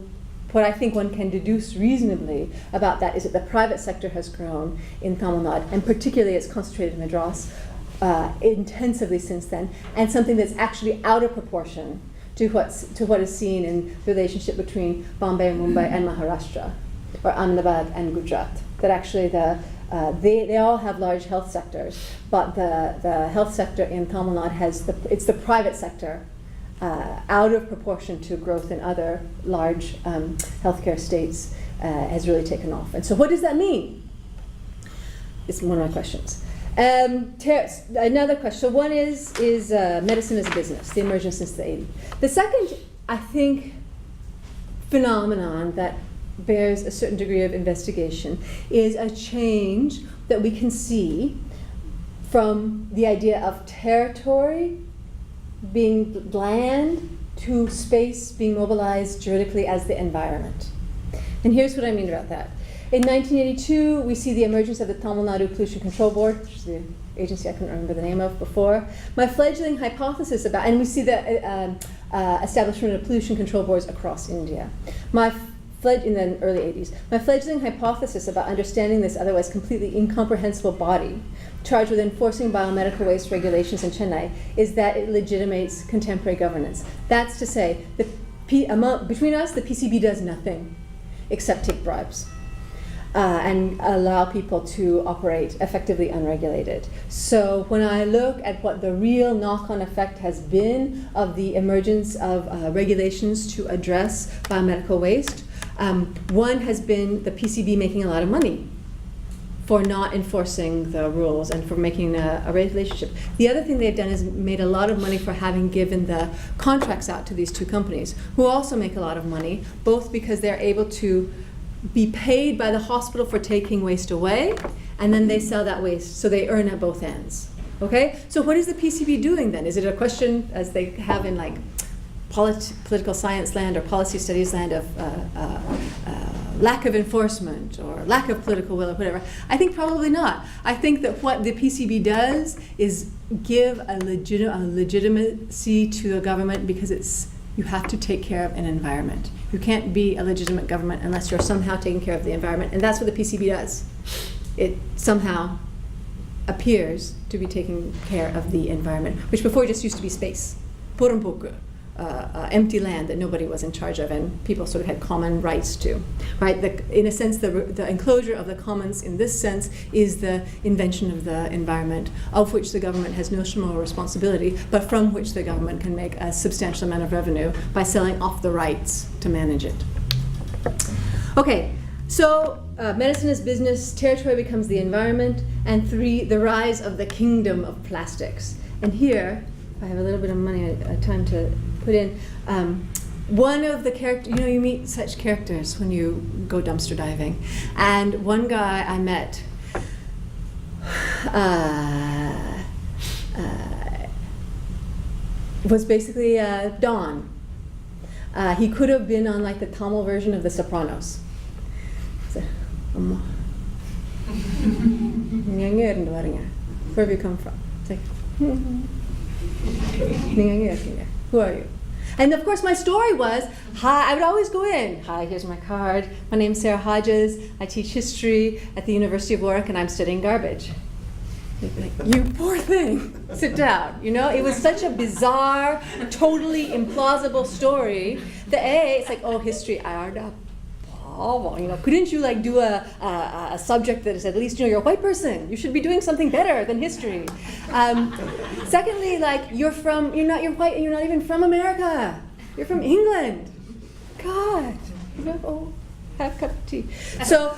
what I think one can deduce reasonably about that is that the private sector has grown in Tamil Nadu, and particularly it's concentrated in Madras, intensively since then, and something that's actually out of proportion to what is seen in the relationship between Bombay, Mumbai, and Maharashtra, or Ahmedabad and Gujarat. That actually they all have large health sectors, but the health sector in Tamil Nadu it's the private sector out of proportion to growth in other large healthcare states has really taken off. And so what does that mean? It's one of my questions. Another question. So one is medicine as a business, the emergence since the 80s. The second, I think, phenomenon that bears a certain degree of investigation is a change that we can see from the idea of territory being land to space being mobilized juridically as the environment. And here's what I mean about that. In 1982, we see the emergence of the Tamil Nadu Pollution Control Board, which is the agency I couldn't remember the name of before. My fledgling hypothesis and we see the establishment of pollution control boards across India. In the early 80s, my fledgling hypothesis about understanding this otherwise completely incomprehensible body charged with enforcing biomedical waste regulations in Chennai is that it legitimates contemporary governance. That's to say, between us, the PCB does nothing except take bribes. And allow people to operate effectively unregulated. So when I look at what the real knock-on effect has been of the emergence of regulations to address biomedical waste, one has been the PCB making a lot of money for not enforcing the rules and for making a relationship. The other thing they've done is made a lot of money for having given the contracts out to these two companies, who also make a lot of money, both because they're able to be paid by the hospital for taking waste away, and then they sell that waste, so they earn at both ends. Okay? So what is the PCB doing then? Is it a question, as they have in like political science land or policy studies land, of lack of enforcement or lack of political will or whatever? I think probably not. I think that what the PCB does is give a legitimacy to the government, because you have to take care of an environment. You can't be a legitimate government unless you're somehow taking care of the environment, and that's what the PCB does. It somehow appears to be taking care of the environment, which before just used to be space. Purampoku, empty land that nobody was in charge of and people sort of had common rights to, right? In a sense, the enclosure of the commons in this sense is the invention of the environment, of which the government has notional responsibility, but from which the government can make a substantial amount of revenue by selling off the rights to manage it. Okay, so medicine is business, territory becomes the environment, and 3, the rise of the kingdom of plastics. And here, if I have a little bit of money, time to put in, one of the characters, you meet such characters when you go dumpster diving. And one guy I met was basically Don. He could have been on like the Tamil version of The Sopranos. So, where have you come from? It's like, who are you? And of course my story was, hi, I would always go in, hi, here's my card, my name's Sarah Hodges, I teach history at the University of Warwick and I'm studying garbage. Like, you poor thing, sit down. It was such a bizarre, totally implausible story that it's like, oh, history, couldn't you like do a subject that is at least, you're a white person, you should be doing something better than history. Secondly, like you're white and you're not even from America, you're from England. God, have a cup of tea. So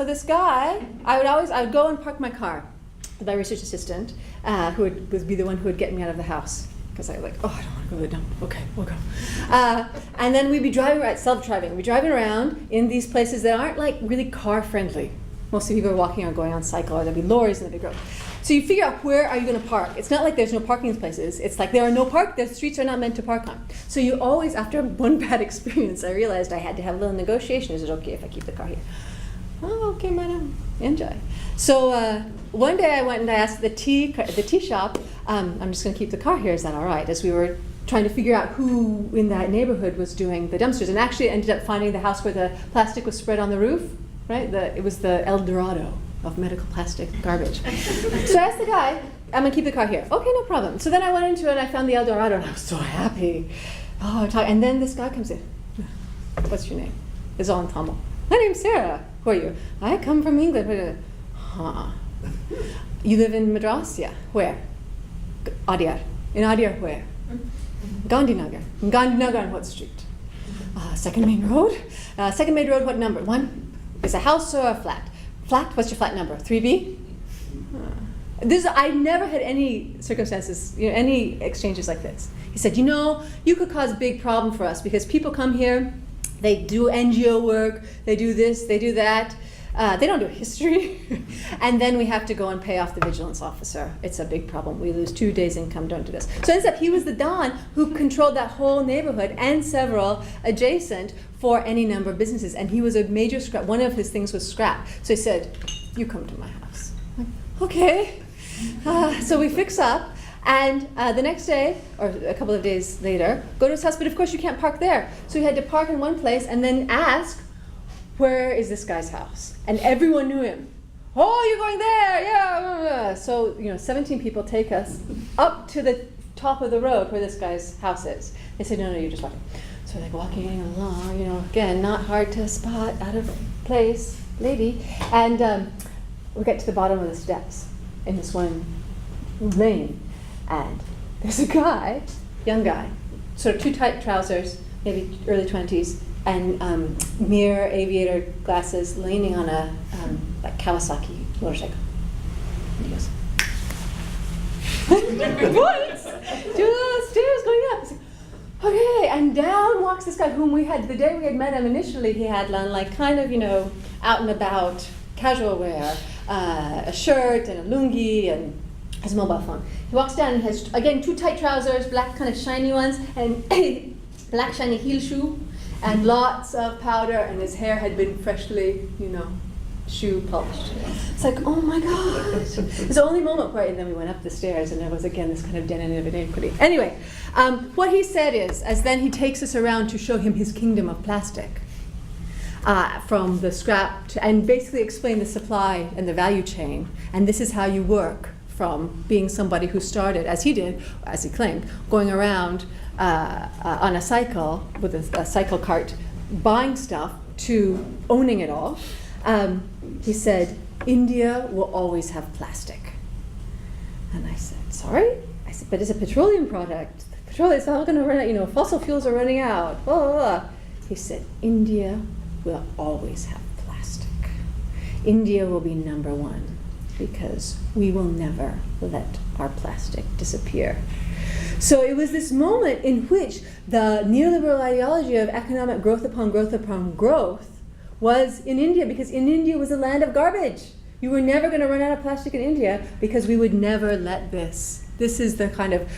this guy, I would go and park my car my research assistant, who would be the one who would get me out of the house. Because I was like, oh, I don't want to go to the dump. Okay, we'll go. And then we'd be driving around, self-driving. We'd be driving around in these places that aren't like really car-friendly. Mostly people are walking or going on cycle, or there'd be lorries in the big road. So you figure out where are you going to park. It's not like there's no parking places. It's like there are no the streets are not meant to park on. So you always, after one bad experience, I realized I had to have a little negotiation. Is it okay if I keep the car here? Oh, okay, madam, enjoy. So one day I went and I asked the tea shop, I'm just going to keep the car here, is that all right? As we were trying to figure out who in that neighborhood was doing the dumpsters. And actually ended up finding the house where the plastic was spread on the roof, right? It was the El Dorado of medical plastic garbage. So I asked the guy, I'm going to keep the car here. Okay, no problem. So then I went into it and I found the El Dorado and I was so happy. And then this guy comes in. What's your name? It's all in Tamil. My name's Sarah. Who are you? I come from England. Huh. You live in Madras? Yeah. Where? Adyar. In Adyar where? Gandhi Nagar. In Gandhi Nagar on what street? Second main road. Second main road, what number? 1? Is a house or a flat? Flat? What's your flat number? 3B? I never had any circumstances, any exchanges like this. He said, you could cause a big problem for us because people come here, they do NGO work, they do this, they do that. They don't do history. And then we have to go and pay off the vigilance officer. It's a big problem. We lose 2 days' income, don't do this. So it ends up he was the Don who controlled that whole neighborhood and several adjacent for any number of businesses. And he was a major scrap. One of his things was scrap. So he said, you come to my house. I'm like, okay. So we fix up. And the next day, or a couple of days later, go to his house. But of course you can't park there. So we had to park in one place and then ask, where is this guy's house? And everyone knew him. Oh, you're going there, yeah. So 17 people take us up to the top of the road where this guy's house is. They said, no, you're just walking. So we're like walking along, again, not hard to spot, out of place, lady. And we get to the bottom of the steps in this one lane. And there's a guy, young guy, sort of too tight trousers, maybe early 20s, and mirror aviator glasses, leaning on a like Kawasaki motorcycle. And he goes, what? To the stairs going up. He's like, okay, and down walks this guy whom the day we had met him initially, he had on like kind of, out and about, casual wear, a shirt and a lungi and his mobile phone. He walks down and he has, again, too tight trousers, black kind of shiny ones, and black shiny heel shoe, and lots of powder, and his hair had been freshly, shoe polished. It's like, oh my God. It's the only moment where, and then we went up the stairs, and there was again this kind of den of iniquity. Anyway, what he said is, as then he takes us around to show him his kingdom of plastic, from the scrap and basically explain the supply and the value chain, and this is how you work from being somebody who started, as he did, as he claimed, going around on a cycle with a cycle cart, buying stuff, to owning it all. He said, India will always have plastic. And I said, sorry? I said, but it's a petroleum product. Petroleum is not going to run out, fossil fuels are running out, blah, blah, blah. He said, India will always have plastic. India will be number one, because we will never let our plastic disappear. So it was this moment in which the neoliberal ideology of economic growth upon growth upon growth was in India, because in India was a land of garbage. You were never going to run out of plastic in India because we would never let this. This is the kind of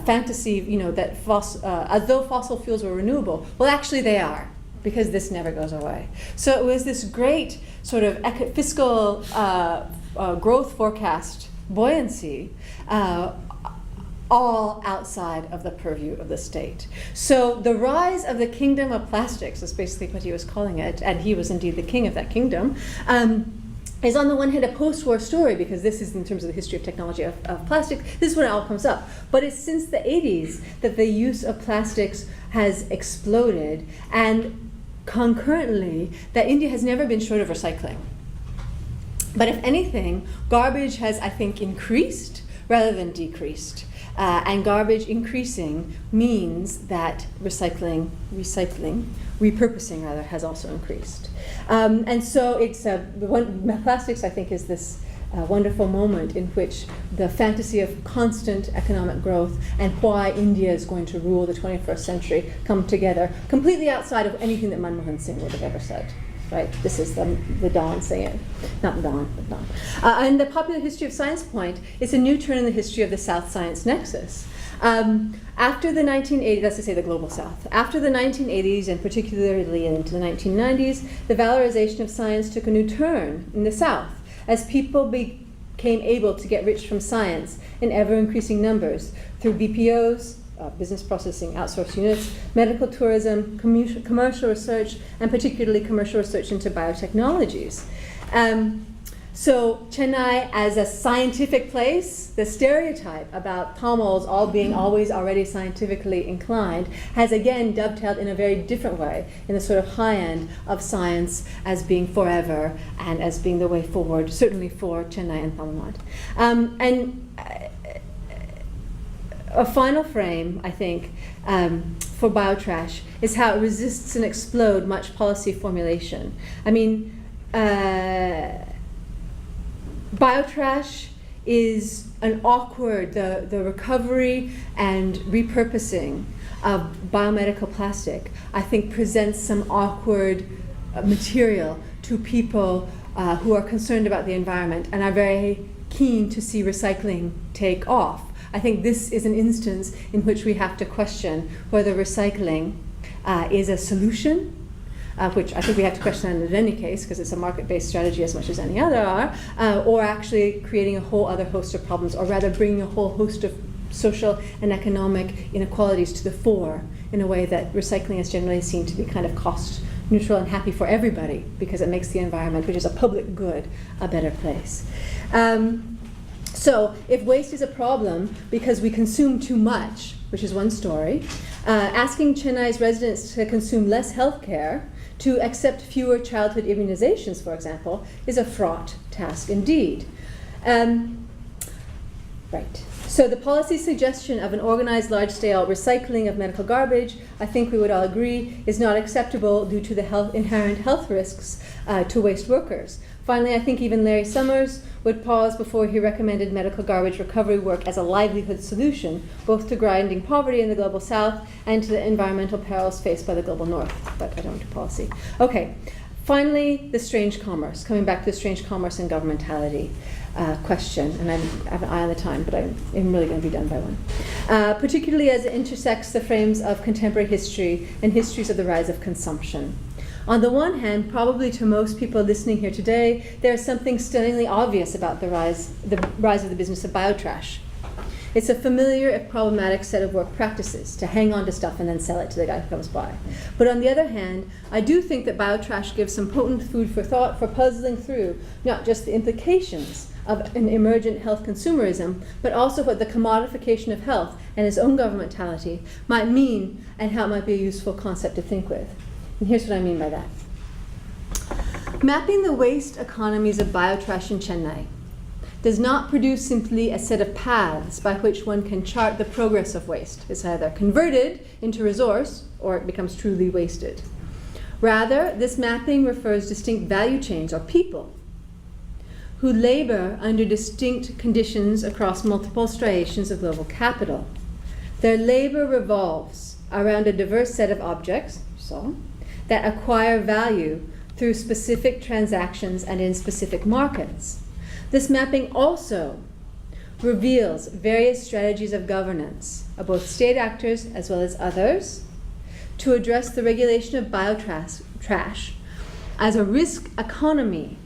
fantasy, that as though fossil fuels were renewable. Well, actually they are, because this never goes away. So it was this great sort of fiscal growth forecast buoyancy, all outside of the purview of the state. So the rise of the kingdom of plastics is basically what he was calling it, and he was indeed the king of that kingdom, is on the one hand a post-war story, because this is in terms of the history of technology of plastic, this is when it all comes up. But it's since the 80s that the use of plastics has exploded, and concurrently that India has never been short of recycling. But if anything, garbage has, I think, increased rather than decreased. And garbage increasing means that repurposing rather, has also increased. And so it's, plastics, I think, is this wonderful moment in which the fantasy of constant economic growth and why India is going to rule the 21st century come together, completely outside of anything that Manmohan Singh would have ever said. Right? This is the Dawn saying it. Not Dawn, but Dawn. And the popular history of science point is a new turn in the history of the South science nexus. After the 1980s, that's to say the global South, after the 1980s and particularly into the 1990s, the valorization of science took a new turn in the South as people became able to get rich from science in ever-increasing numbers through BPOs, business processing outsourced units, medical tourism, commercial research, and particularly commercial research into biotechnologies. So Chennai as a scientific place, the stereotype about Tamils all being always already scientifically inclined has again dovetailed in a very different way in the sort of high end of science as being forever and as being the way forward, certainly for Chennai and Tamil Nadu. A final frame, I think, for biotrash is how it resists and explodes much policy formulation. I mean, biotrash is an awkward, the recovery and repurposing of biomedical plastic, I think presents some awkward material to people who are concerned about the environment and are very keen to see recycling take off. I think this is an instance in which we have to question whether recycling is a solution, which I think we have to question in any case because it's a market-based strategy as much as any other are, or actually creating a whole other host of problems, or rather bringing a whole host of social and economic inequalities to the fore in a way that recycling is generally seen to be kind of cost neutral and happy for everybody because it makes the environment, which is a public good, a better place. So if waste is a problem because we consume too much, which is one story, asking Chennai's residents to consume less healthcare, to accept fewer childhood immunizations, for example, is a fraught task indeed. Right. So the policy suggestion of an organized large-scale recycling of medical garbage, I think we would all agree, is not acceptable due to the inherent health risks to waste workers. Finally, I think even Larry Summers would pause before he recommended medical garbage recovery work as a livelihood solution, both to grinding poverty in the global South and to the environmental perils faced by the global North. But I don't do policy. Okay. Finally, the strange commerce. Coming back to the strange commerce and governmentality question, and I have an eye on the time, but I'm really going to be done by one. Particularly as it intersects the frames of contemporary history and histories of the rise of consumption. On the one hand, probably to most people listening here today, there is something stunningly obvious about the rise of the business of biotrash. It's a familiar, if problematic, set of work practices to hang on to stuff and then sell it to the guy who comes by. But on the other hand, I do think that biotrash gives some potent food for thought for puzzling through not just the implications of an emergent health consumerism, but also what the commodification of health and its own governmentality might mean and how it might be a useful concept to think with. And here's what I mean by that. Mapping the waste economies of biotrash in Chennai does not produce simply a set of paths by which one can chart the progress of waste. It's either converted into resource or it becomes truly wasted. Rather, this mapping refers distinct value chains or people who labor under distinct conditions across multiple striations of global capital. Their labor revolves around a diverse set of objects, that acquire value through specific transactions and in specific markets. This mapping also reveals various strategies of governance of both state actors as well as others to address the regulation of biotrash as a risk economy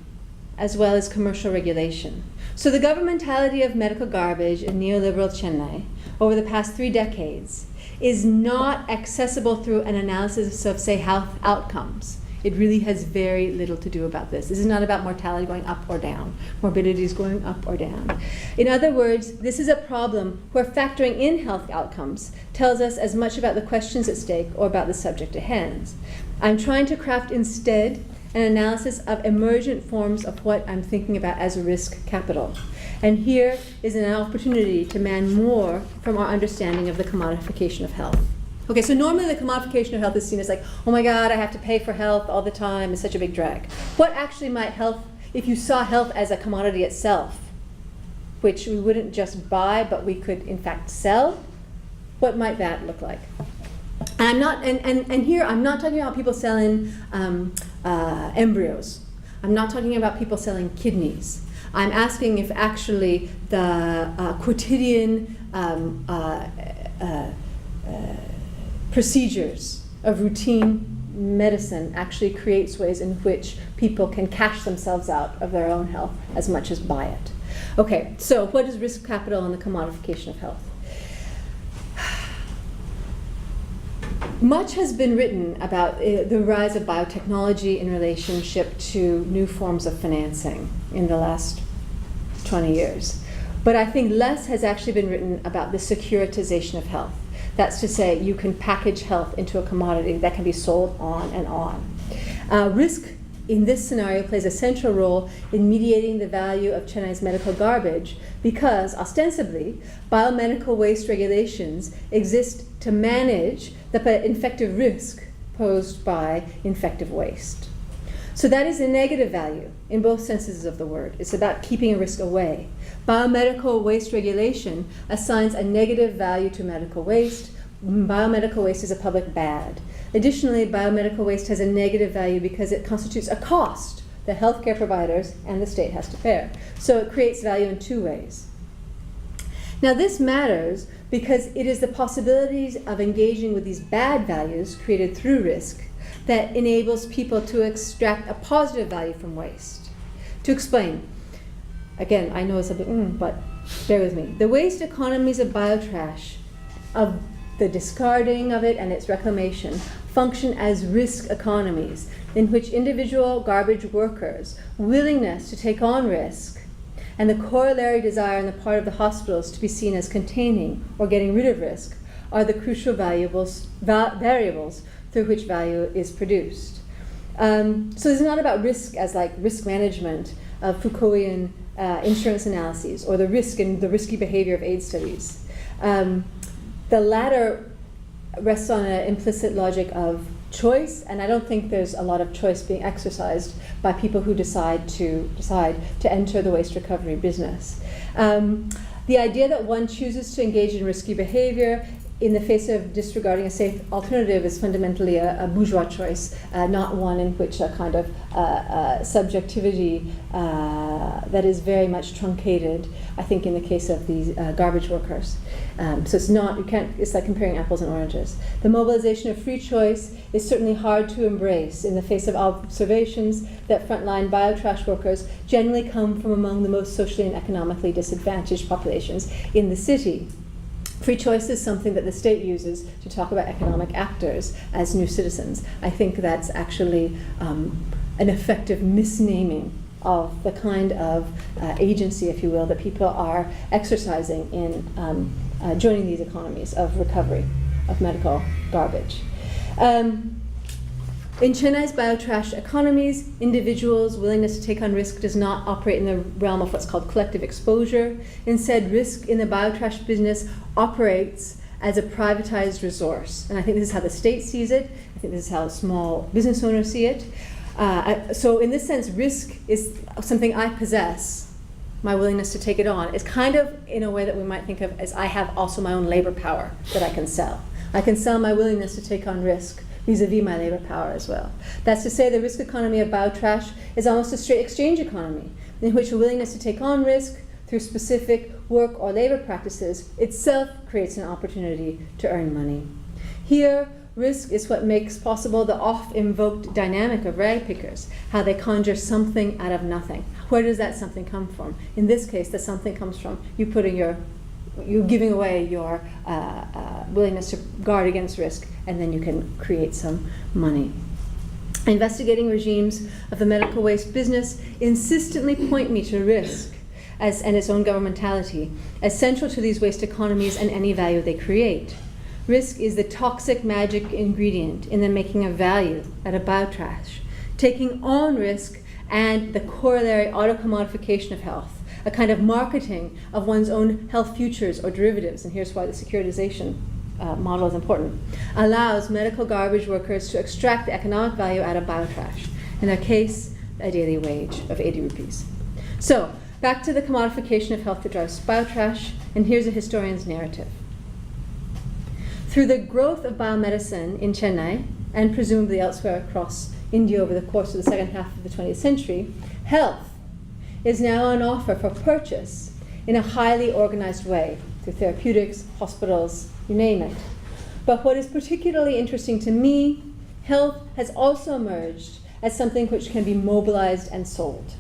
as well as commercial regulation. So the governmentality of medical garbage in neoliberal Chennai over the past 3 decades is not accessible through an analysis of, say, health outcomes. It really has very little to do about this. This is not about mortality going up or down, morbidity is going up or down. In other words, this is a problem where factoring in health outcomes tells us as much about the questions at stake or about the subject at hand. I'm trying to craft instead an analysis of emergent forms of what I'm thinking about as risk capital. And here is an opportunity to demand more from our understanding of the commodification of health. Okay, so normally the commodification of health is seen as like, oh my God, I have to pay for health all the time, it's such a big drag. What actually might health if you saw health as a commodity itself, which we wouldn't just buy, but we could in fact sell, what might that look like? And I'm not, and here I'm not talking about people selling embryos. I'm not talking about people selling kidneys. I'm asking if actually the quotidian procedures of routine medicine actually creates ways in which people can cash themselves out of their own health as much as buy it. Okay, so what is risk capital and the commodification of health? Much has been written about the rise of biotechnology in relationship to new forms of financing in the last 20 years. But I think less has actually been written about the securitization of health. That's to say, you can package health into a commodity that can be sold on and on. Risk in this scenario plays a central role in mediating the value of Chennai's medical garbage because, ostensibly, biomedical waste regulations exist to manage the infective risk posed by infective waste. So that is a negative value in both senses of the word. It's about keeping a risk away. Biomedical waste regulation assigns a negative value to medical waste. Biomedical waste is a public bad. Additionally, biomedical waste has a negative value because it constitutes a cost that healthcare providers and the state has to bear. So it creates value in two ways. Now this matters because it is the possibilities of engaging with these bad values created through risk that enables people to extract a positive value from waste. To explain, again, I know it's a bit, but bear with me. The waste economies of biotrash, of the discarding of it and its reclamation, function as risk economies in which individual garbage workers' willingness to take on risk and the corollary desire on the part of the hospitals to be seen as containing or getting rid of risk are the crucial variables through which value is produced. So this is not about risk as like risk management of Foucaultian insurance analyses or the risk and the risky behavior of AIDS studies. The latter rests on an implicit logic of choice, and I don't think there's a lot of choice being exercised by people who decide to enter the waste recovery business. The idea that one chooses to engage in risky behavior in the face of disregarding a safe alternative is fundamentally a bourgeois choice, not one in which a kind of subjectivity that is very much truncated, I think, in the case of these garbage workers. So it's not, it's like comparing apples and oranges. The mobilization of free choice is certainly hard to embrace in the face of observations that frontline biotrash workers generally come from among the most socially and economically disadvantaged populations in the city. Free choice is something that the state uses to talk about economic actors as new citizens. I think that's actually an effective misnaming of the kind of agency, if you will, that people are exercising in joining these economies of recovery of medical garbage. In Chennai's biotrash economies, individuals' willingness to take on risk does not operate in the realm of what's called collective exposure. Instead, risk in the biotrash business operates as a privatized resource. And I think this is how the state sees it. I think this is how small business owners see it. So in this sense, risk is something I possess, my willingness to take it on. It's kind of in a way that we might think of as I have also my own labor power that I can sell. I can sell my willingness to take on risk vis-a-vis my labor power as well. That's to say the risk economy of biotrash is almost a straight exchange economy in which a willingness to take on risk through specific work or labor practices itself creates an opportunity to earn money. Here, risk is what makes possible the oft-invoked dynamic of rag pickers, how they conjure something out of nothing. Where does that something come from? In this case, the something comes from you giving away your willingness to guard against risk, and then you can create some money. Investigating regimes of the medical waste business insistently point me to risk and its own governmentality as central to these waste economies and any value they create. Risk is the toxic magic ingredient in the making of value out of biotrash. Taking on risk and the corollary auto-commodification of health, a kind of marketing of one's own health futures or derivatives, and here's why the securitization model is important, allows medical garbage workers to extract the economic value out of biotrash. In their case, a daily wage of 80 rupees. So, back to the commodification of health that drives biotrash, and here's a historian's narrative. Through the growth of biomedicine in Chennai, and presumably elsewhere across India over the course of the second half of the 20th century, health is now on offer for purchase in a highly organized way, through therapeutics, hospitals, you name it. But what is particularly interesting to me, health has also emerged as something which can be mobilized and sold.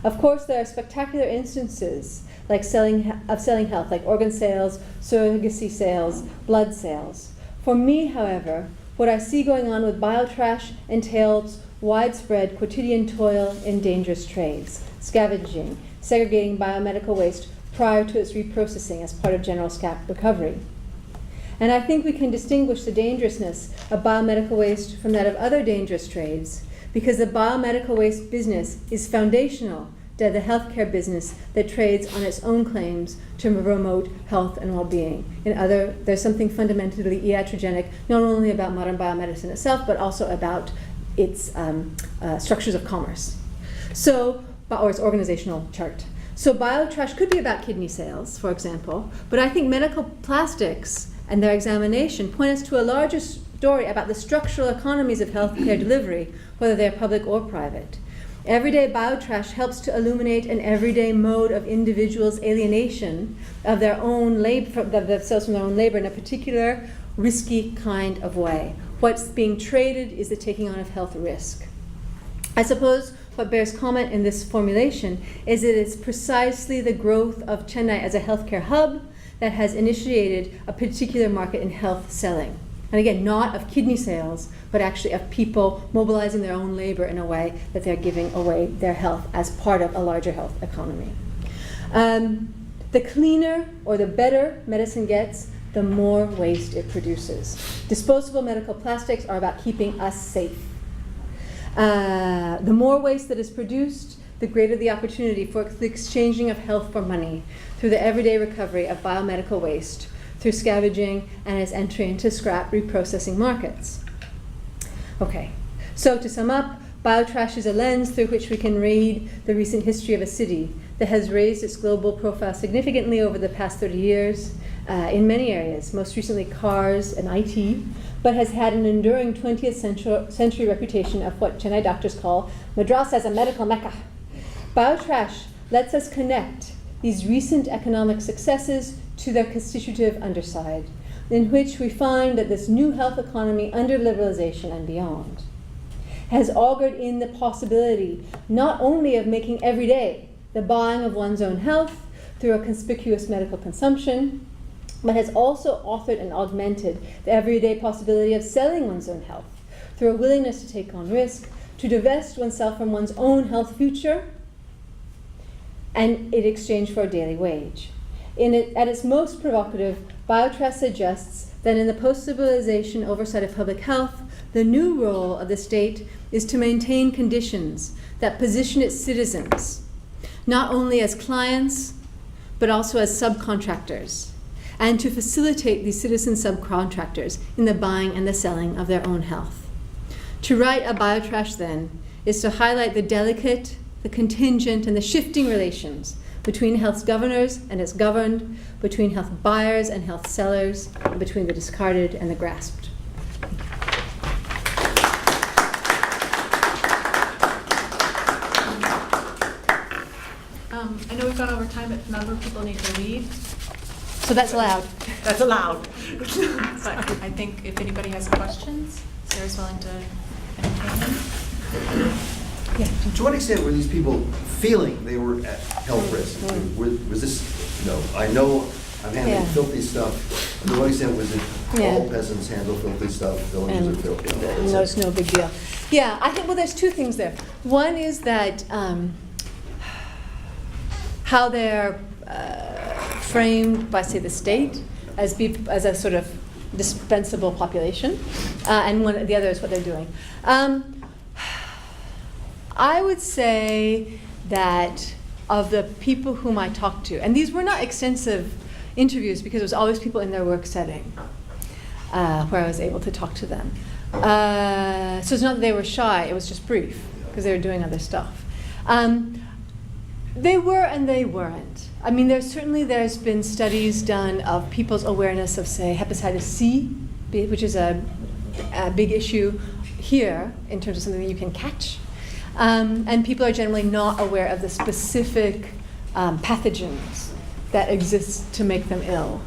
Of course, there are spectacular instances like selling health, like organ sales, surrogacy sales, blood sales. For me, however, what I see going on with biotrash entails widespread quotidian toil in dangerous trades, scavenging, segregating biomedical waste prior to its reprocessing as part of general scrap recovery. And I think we can distinguish the dangerousness of biomedical waste from that of other dangerous trades, because the biomedical waste business is foundational to the healthcare business that trades on its own claims to promote health and well-being. There's something fundamentally iatrogenic, not only about modern biomedicine itself, but also about its structures of commerce. Or its organizational chart. So biotrash could be about kidney sales, for example, but I think medical plastics and their examination point us to a larger story about the structural economies of healthcare delivery, whether they're public or private. Everyday biotrash helps to illuminate an everyday mode of individuals' alienation of their own labor, of themselves from their own labor in a particular risky kind of way. What's being traded is the taking on of health risk. I suppose what bears comment in this formulation is that it's precisely the growth of Chennai as a healthcare hub that has initiated a particular market in health selling. And again, not of kidney sales, but actually of people mobilizing their own labor in a way that they're giving away their health as part of a larger health economy. The cleaner or the better medicine gets, the more waste it produces. Disposable medical plastics are about keeping us safe. The more waste that is produced, the greater the opportunity for the exchanging of health for money through the everyday recovery of biomedical waste, through scavenging and its entry into scrap reprocessing markets. Okay, so to sum up, biotrash is a lens through which we can read the recent history of a city that has raised its global profile significantly over the past 30 years in many areas, most recently cars and IT, but has had an enduring 20th century reputation of what Chennai doctors call Madras as a medical mecca. Biotrash lets us connect these recent economic successes to their constitutive underside, in which we find that this new health economy under liberalisation and beyond has augured in the possibility not only of making every day the buying of one's own health through a conspicuous medical consumption, but has also authored and augmented the everyday possibility of selling one's own health through a willingness to take on risk, to divest oneself from one's own health future, and in exchange for a daily wage. At its most provocative, Biotrash suggests that in the post-civilization oversight of public health, the new role of the state is to maintain conditions that position its citizens not only as clients, but also as subcontractors, and to facilitate these citizen subcontractors in the buying and the selling of their own health. To write a biotrash, then, is to highlight the delicate, the contingent, and the shifting relations between health's governors and its governed, between health buyers and health sellers, and between the discarded and the grasped. I know we've gone over time, but a number of people need to leave. So that's allowed. That's allowed. But I think if anybody has questions, Sarah's willing to entertain them. Yeah. To what extent were these people feeling they were at health risk? Was this, I know I'm handling filthy stuff. To what extent was it all peasants handle filthy stuff, villagers are filthy? No, it's no big deal. Yeah, I think, there's two things there. One is that how they're framed by, say, the state as a sort of dispensable population, and the other is what they're doing. I would say that of the people whom I talked to, and these were not extensive interviews because it was always people in their work setting where I was able to talk to them. So it's not that they were shy, it was just brief. because they were doing other stuff. They were and they weren't. I mean, there's been studies done of people's awareness of, say, hepatitis C, which is a big issue here in terms of something that you can catch. And people are generally not aware of the specific pathogens that exist to make them ill.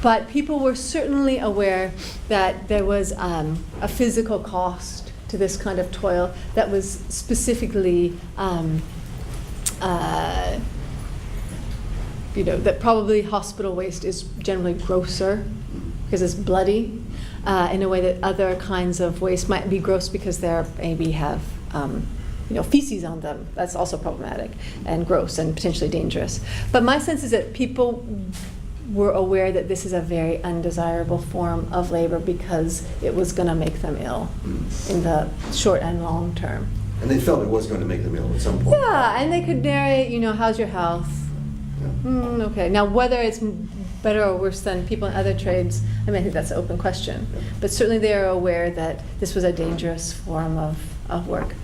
But people were certainly aware that there was a physical cost to this kind of toil that was specifically that probably hospital waste is generally grosser because it's bloody, in a way that other kinds of waste might be gross because they maybe have feces on them. That's also problematic and gross and potentially dangerous. But my sense is that people were aware that this is a very undesirable form of labor because it was going to make them ill in the short and long term. And they felt it was going to make them ill at some point. Yeah, and they could narrate, how's your health? Yeah. Okay. Now, whether it's better or worse than people in other trades, I think that's an open question. Yeah. But certainly they are aware that this was a dangerous form of work.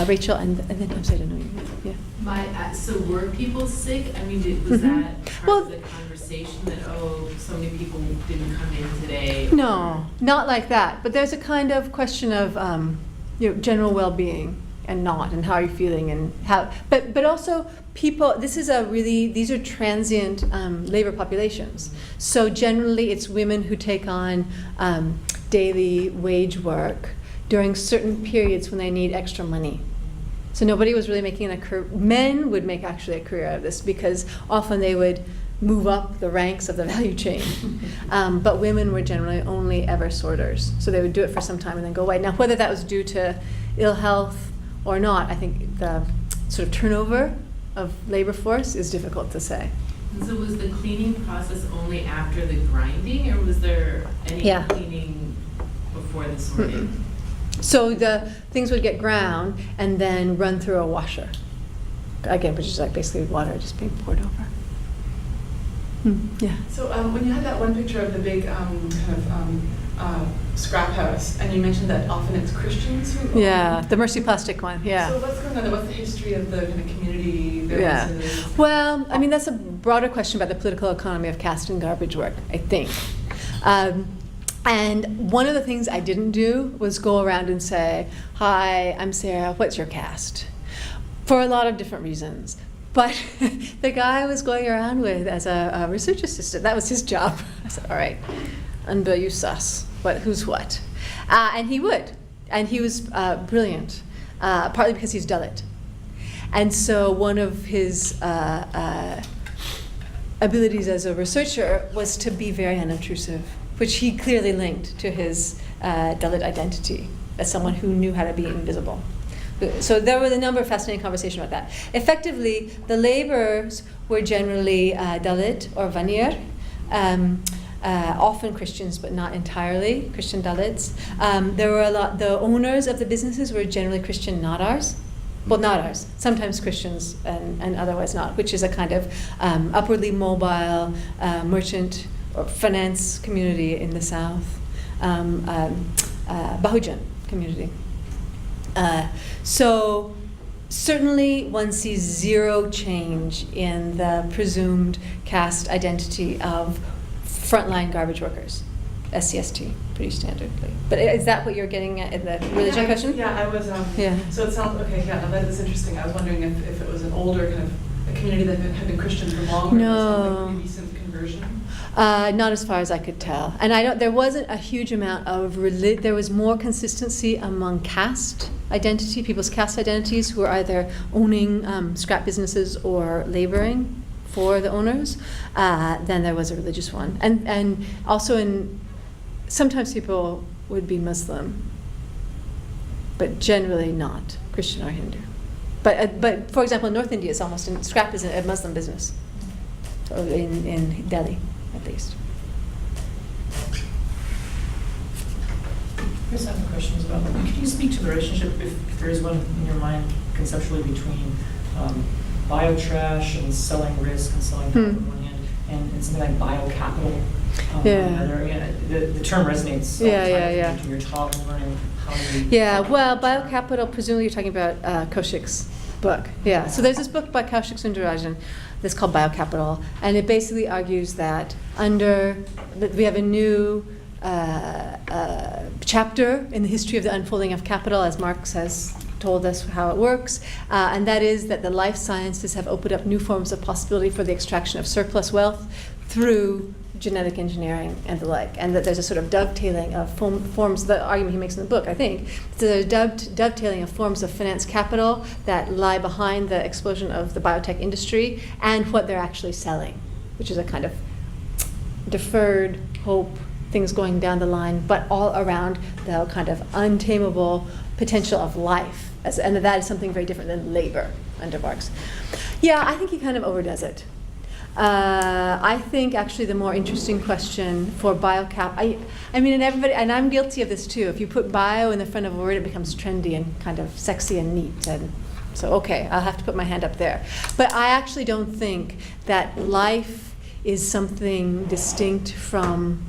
Rachel, and then I'm sorry, I don't know you. Yeah. So were people sick? I mean, was that part of the conversation that, so many people didn't come in today? No, not like that. But there's a kind of question of general well-being and how are you feeling and how. But also people. These are transient labor populations. So generally, it's women who take on daily wage work during certain periods when they need extra money. So nobody was really making a career. Men would make actually a career out of this because often they would move up the ranks of the value chain. But women were generally only ever sorters. So they would do it for some time and then go away. Now, whether that was due to ill health or not, I think the sort of turnover of labor force is difficult to say. And so was the cleaning process only after the grinding, or was there any cleaning before the sorting? Mm-mm. So the things would get ground and then run through a washer. Again, which is like basically water just being poured over. Yeah. So when you had that one picture of the big scrap house, and you mentioned that often it's Christians who own. Yeah, the Mercy Plastic one, yeah. So what's going on there? What's the history of the kind of community variances? Yeah. Well, I mean, that's a broader question about the political economy of caste and garbage work, I think. And one of the things I didn't do was go around and say, hi, I'm Sarah, what's your caste? For a lot of different reasons. But the guy I was going around with as a research assistant, that was his job. I said, all right, unbill you sus, who's what? And he would. And he was brilliant, partly because he's Dalit. And so one of his abilities as a researcher was to be very unobtrusive, which he clearly linked to his Dalit identity as someone who knew how to be invisible. So there were a number of fascinating conversations about that. Effectively, the laborers were generally Dalit or Vanir, often Christians, but not entirely Christian Dalits. There were the owners of the businesses were generally Christian Nadars. Well, Nadars, sometimes Christians and otherwise not, which is a kind of upwardly mobile merchant or finance community in the south, Bahujan community. So certainly one sees zero change in the presumed caste identity of frontline garbage workers, SCST, pretty standardly. But is that what you're getting at in the religion question? Yeah, I was. So it sounds, okay, yeah, no, that is interesting. I was wondering if it was an older kind of a community that had been Christian for longer. No. Or something, like recent conversion. Not as far as I could tell. And there wasn't a huge amount of, there was more consistency among caste identity, people's caste identities who were either owning scrap businesses or laboring for the owners, than there was a religious one. And also sometimes people would be Muslim, but generally not Christian or Hindu. But for example, in North India, scrap is a Muslim business, so in Delhi, at least. Chris, I have a question as well. Could you speak to the relationship, if there is one in your mind, conceptually between biotrash and selling risk and selling on one hand, and something like biocapital? Yeah. The term resonates. Yeah. To your talk and learning how many. Yeah, well, Biocapital, presumably you're talking about Kaushik's book. Yeah, so there's this book by Kaushik Sundararajan that's called Biocapital, and it basically argues that we have a new chapter in the history of the unfolding of capital, as Marx has told us how it works, and that is that the life sciences have opened up new forms of possibility for the extraction of surplus wealth through genetic engineering and the like, and that there's a sort of dovetailing of forms, the argument he makes in the book, I think, there's a dovetailing of forms of finance capital that lie behind the explosion of the biotech industry and what they're actually selling, which is a kind of deferred hope, things going down the line, but all around the kind of untamable potential of life, and that is something very different than labor under Marx. Yeah, I think he kind of overdoes it. I think actually the more interesting question for biocap, I mean, and I'm guilty of this too. If you put bio in the front of a word, it becomes trendy and kind of sexy and neat. And so, okay, I'll have to put my hand up there. But I actually don't think that life is something distinct from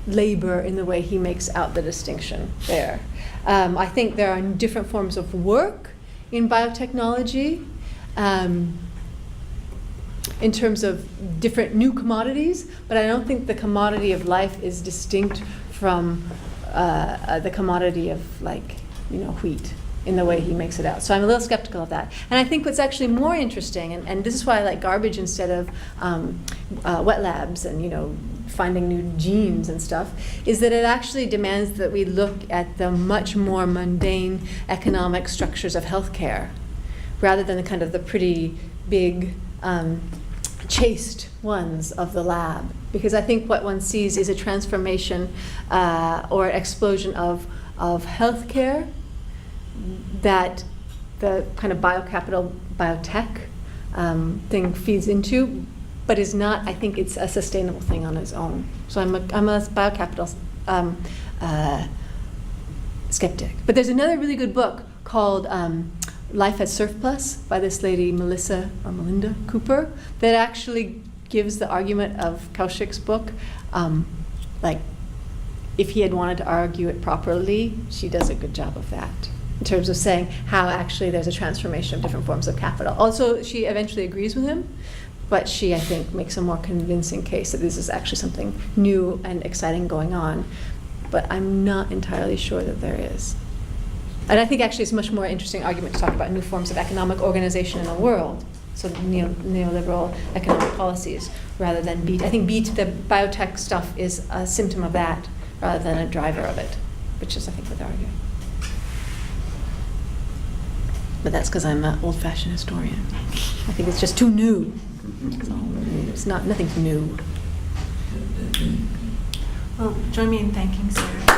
labor in the way he makes out the distinction there. I think there are different forms of work in biotechnology. In terms of different new commodities, but I don't think the commodity of life is distinct from the commodity of, like, wheat in the way he makes it out. So I'm a little skeptical of that. And I think what's actually more interesting, and this is why I like garbage instead of wet labs and finding new genes and stuff, is that it actually demands that we look at the much more mundane economic structures of healthcare, rather than the pretty big chaste ones of the lab, because I think what one sees is a transformation or explosion of healthcare that the kind of biocapital, biotech thing feeds into, but is not, I think it's a sustainable thing on its own. So I'm a biocapital skeptic. But there's another really good book called Life as Surplus by this lady, Melinda Cooper, that actually gives the argument of Kaushik's book. If he had wanted to argue it properly, she does a good job of that, in terms of saying how actually there's a transformation of different forms of capital. Also, she eventually agrees with him, but she, I think, makes a more convincing case that this is actually something new and exciting going on. But I'm not entirely sure that there is. And I think actually it's a much more interesting argument to talk about new forms of economic organization in the world, so neoliberal economic policies, rather than BEAT. I think BEAT, the biotech stuff, is a symptom of that rather than a driver of it, which is, I think, what they're arguing. But that's because I'm an old-fashioned historian. I think it's just too new. It's nothing's new. Well, join me in thanking Sarah.